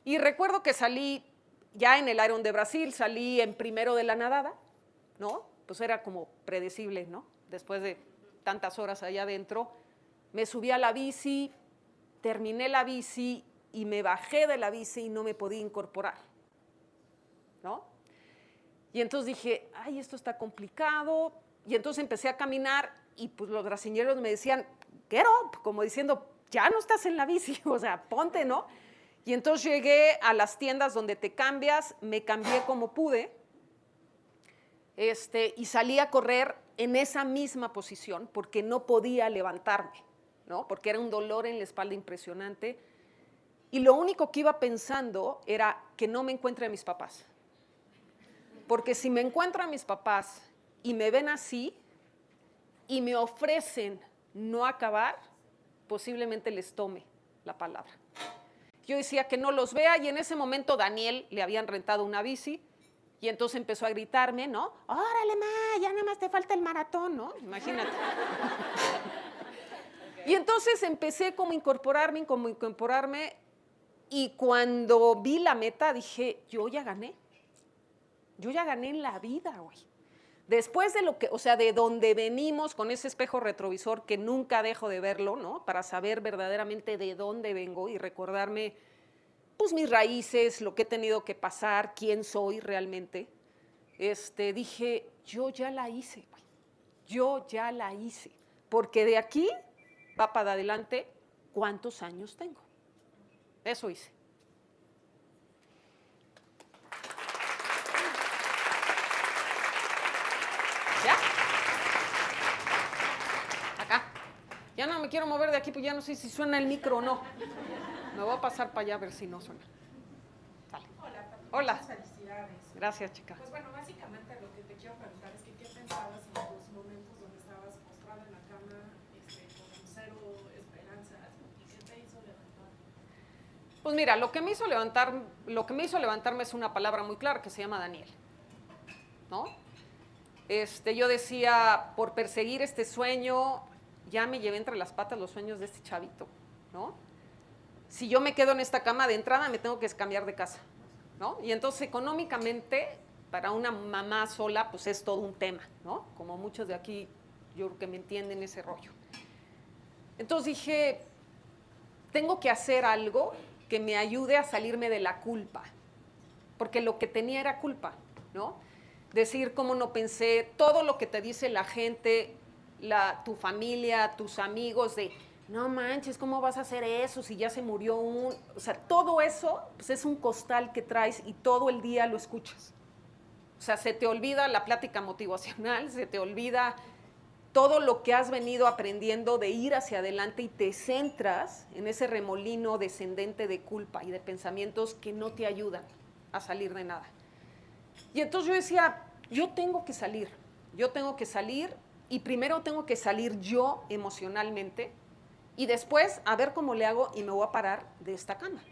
Y recuerdo que salí, ya en el Iron de Brasil, salí en primero de la nadada, ¿no? Pues era como predecible, ¿no? Después de tantas horas allá adentro, me subí a la bici, terminé la bici y me bajé de la bici y no me podía incorporar, ¿no? Y entonces dije, ay, esto está complicado. Y entonces empecé a caminar y pues los brasileños me decían, get up, como diciendo, ya no estás en la bici, o sea, ponte, ¿no? Y entonces llegué a las tiendas donde te cambias, me cambié como pude, y salí a correr en esa misma posición porque no podía levantarme, ¿no? Porque era un dolor en la espalda impresionante. Y lo único que iba pensando era que no me encuentre a mis papás. Porque si me encuentro a mis papás y me ven así y me ofrecen no acabar, posiblemente les tome la palabra. Yo decía que no los vea y en ese momento Daniel le habían rentado una bici y entonces empezó a gritarme, ¿no? ¡Órale, ma! Ya nada más te falta el maratón, ¿no? Imagínate. Y entonces empecé como a incorporarme y cuando vi la meta dije, yo ya gané en la vida, güey. Después de lo que, o sea, de donde venimos con ese espejo retrovisor que nunca dejo de verlo, ¿no? Para saber verdaderamente de dónde vengo y recordarme, pues, mis raíces, lo que he tenido que pasar, quién soy realmente. Dije, yo ya la hice, güey. Yo ya la hice. Porque de aquí va para adelante, ¿cuántos años tengo? Eso hice. ¿Ya? Acá. Ya no me quiero mover de aquí, pues ya no sé si suena el micro o no. Me voy a pasar para allá a ver si no suena. Sale.
Hola, Pati.
Hola.
Muchas felicidades.
Gracias, chica.
Pues bueno, básicamente lo que te quiero preguntar es que qué pensabas en los momentos donde estabas postrada en la cama, con cero esperanzas, y qué te hizo levantar.
Pues mira, lo que me hizo levantarme es una palabra muy clara que se llama Daniel, ¿no? Yo decía, por perseguir este sueño, ya me llevé entre las patas los sueños de este chavito, ¿no? Si yo me quedo en esta cama de entrada, me tengo que cambiar de casa, ¿no? Y entonces, económicamente, para una mamá sola, pues es todo un tema, ¿no? Como muchos de aquí, yo creo que me entienden ese rollo. Entonces dije, tengo que hacer algo que me ayude a salirme de la culpa, porque lo que tenía era culpa, ¿no? Decir cómo no pensé, todo lo que te dice la gente, tu familia, tus amigos, de no manches, ¿cómo vas a hacer eso si ya se murió un...? O sea, todo eso pues es un costal que traes y todo el día lo escuchas. O sea, se te olvida la plática motivacional, se te olvida todo lo que has venido aprendiendo de ir hacia adelante y te centras en ese remolino descendente de culpa y de pensamientos que no te ayudan a salir de nada. Y entonces yo decía, yo tengo que salir y primero tengo que salir yo emocionalmente y después a ver cómo le hago y me voy a parar de esta cama.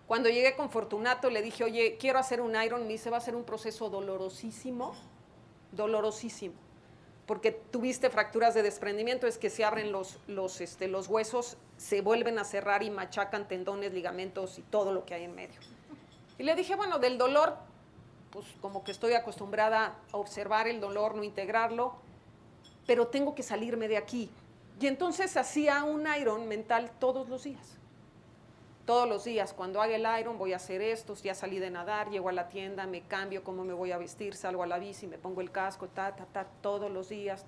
Cuando llegué con Fortunato le dije, oye, quiero hacer un Iron, me dice, va a ser un proceso dolorosísimo, porque tuviste fracturas de desprendimiento, es que se abren los huesos, se vuelven a cerrar y machacan tendones, ligamentos y todo lo que hay en medio. Y le dije, bueno, del dolor, pues como que estoy acostumbrada a observar el dolor, no integrarlo, pero tengo que salirme de aquí. Y entonces hacía un Iron mental todos los días. Todos los días, cuando haga el Iron voy a hacer esto, ya salí de nadar, llego a la tienda, me cambio, cómo me voy a vestir, salgo a la bici, me pongo el casco, todos los días.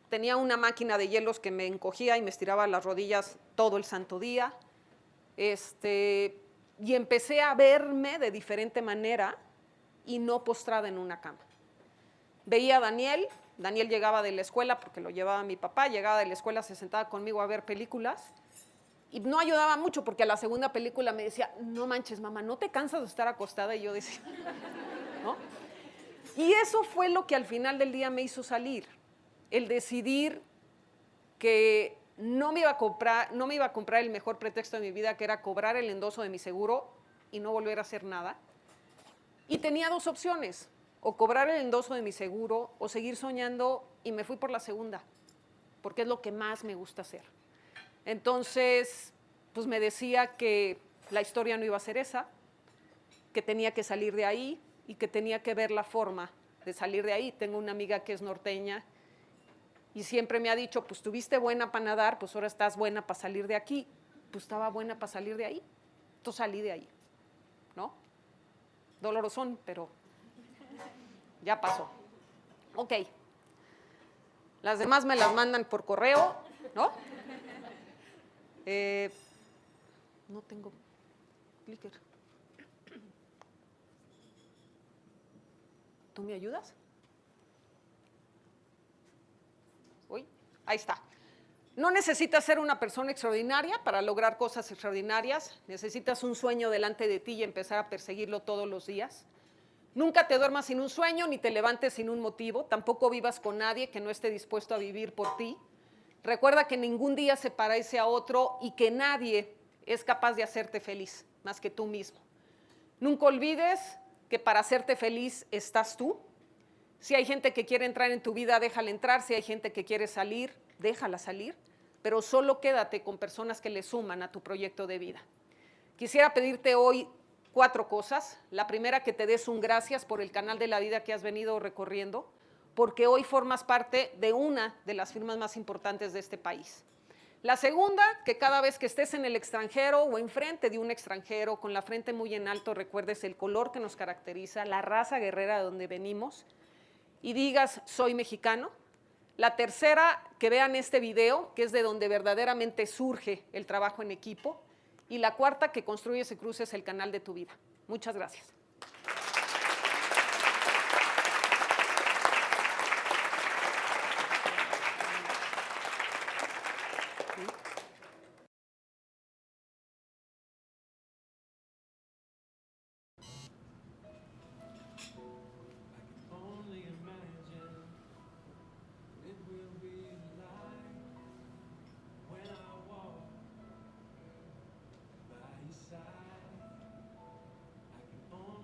Tenía una máquina de hielos que me encogía y me estiraba las rodillas todo el santo día. Y empecé a verme de diferente manera y no postrada en una cama. Veía a Daniel llegaba de la escuela, porque lo llevaba mi papá, llegaba de la escuela, se sentaba conmigo a ver películas, y no ayudaba mucho, porque a la segunda película me decía, no manches, mamá, ¿no te cansas de estar acostada? Y yo decía, ¿no? Y eso fue lo que al final del día me hizo salir, el decidir que no me iba a comprar el mejor pretexto de mi vida, que era cobrar el endoso de mi seguro y no volver a hacer nada. Y tenía dos opciones, o cobrar el endoso de mi seguro o seguir soñando, y me fui por la segunda, porque es lo que más me gusta hacer. Entonces, pues me decía que la historia no iba a ser esa, que tenía que salir de ahí y que tenía que ver la forma de salir de ahí. Tengo una amiga que es norteña y siempre me ha dicho, pues tuviste buena para nadar, pues ahora estás buena para salir de aquí. Pues estaba buena para salir de ahí, entonces salí de ahí, ¿no? Dolorosón, pero ya pasó. Ok. Las demás me las mandan por correo, ¿no? No tengo clicker. ¿Tú me ayudas? Uy, ahí está. No necesitas ser una persona extraordinaria para lograr cosas extraordinarias. Necesitas un sueño delante de ti y empezar a perseguirlo todos los días. Nunca te duermas sin un sueño, ni te levantes sin un motivo. Tampoco vivas con nadie que no esté dispuesto a vivir por ti. Recuerda que ningún día se parece a otro y que nadie es capaz de hacerte feliz, más que tú mismo. Nunca olvides que para hacerte feliz estás tú. Si hay gente que quiere entrar en tu vida, déjala entrar. Si hay gente que quiere salir, déjala salir. Pero solo quédate con personas que le suman a tu proyecto de vida. Quisiera pedirte hoy 4 cosas. La primera, que te des un gracias por el canal de la vida que has venido recorriendo, porque hoy formas parte de una de las firmas más importantes de este país. La segunda, que cada vez que estés en el extranjero o enfrente de un extranjero, con la frente muy en alto, recuerdes el color que nos caracteriza, la raza guerrera de donde venimos, y digas, soy mexicano. La tercera, que vean este video, que es de donde verdaderamente surge el trabajo en equipo. Y la cuarta, que Construyes y Cruces el canal de tu vida. Muchas gracias.
Side, I can only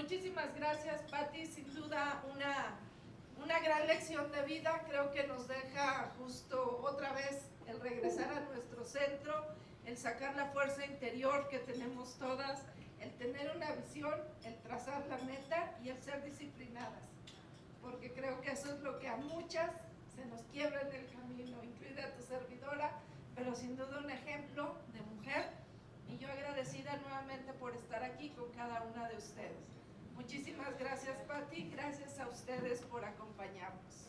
Muchísimas gracias, Pati. Sin duda una gran lección de vida. Creo que nos deja justo otra vez el regresar a nuestro centro, el sacar la fuerza interior que tenemos todas, el tener una visión, el trazar la meta y el ser disciplinadas. Porque creo que eso es lo que a muchas se nos quiebra en el camino, incluida tu servidora, pero sin duda un ejemplo de mujer. Y yo agradecida nuevamente por estar aquí con cada una de ustedes. Muchísimas gracias, Pati. Gracias a ustedes por acompañarnos.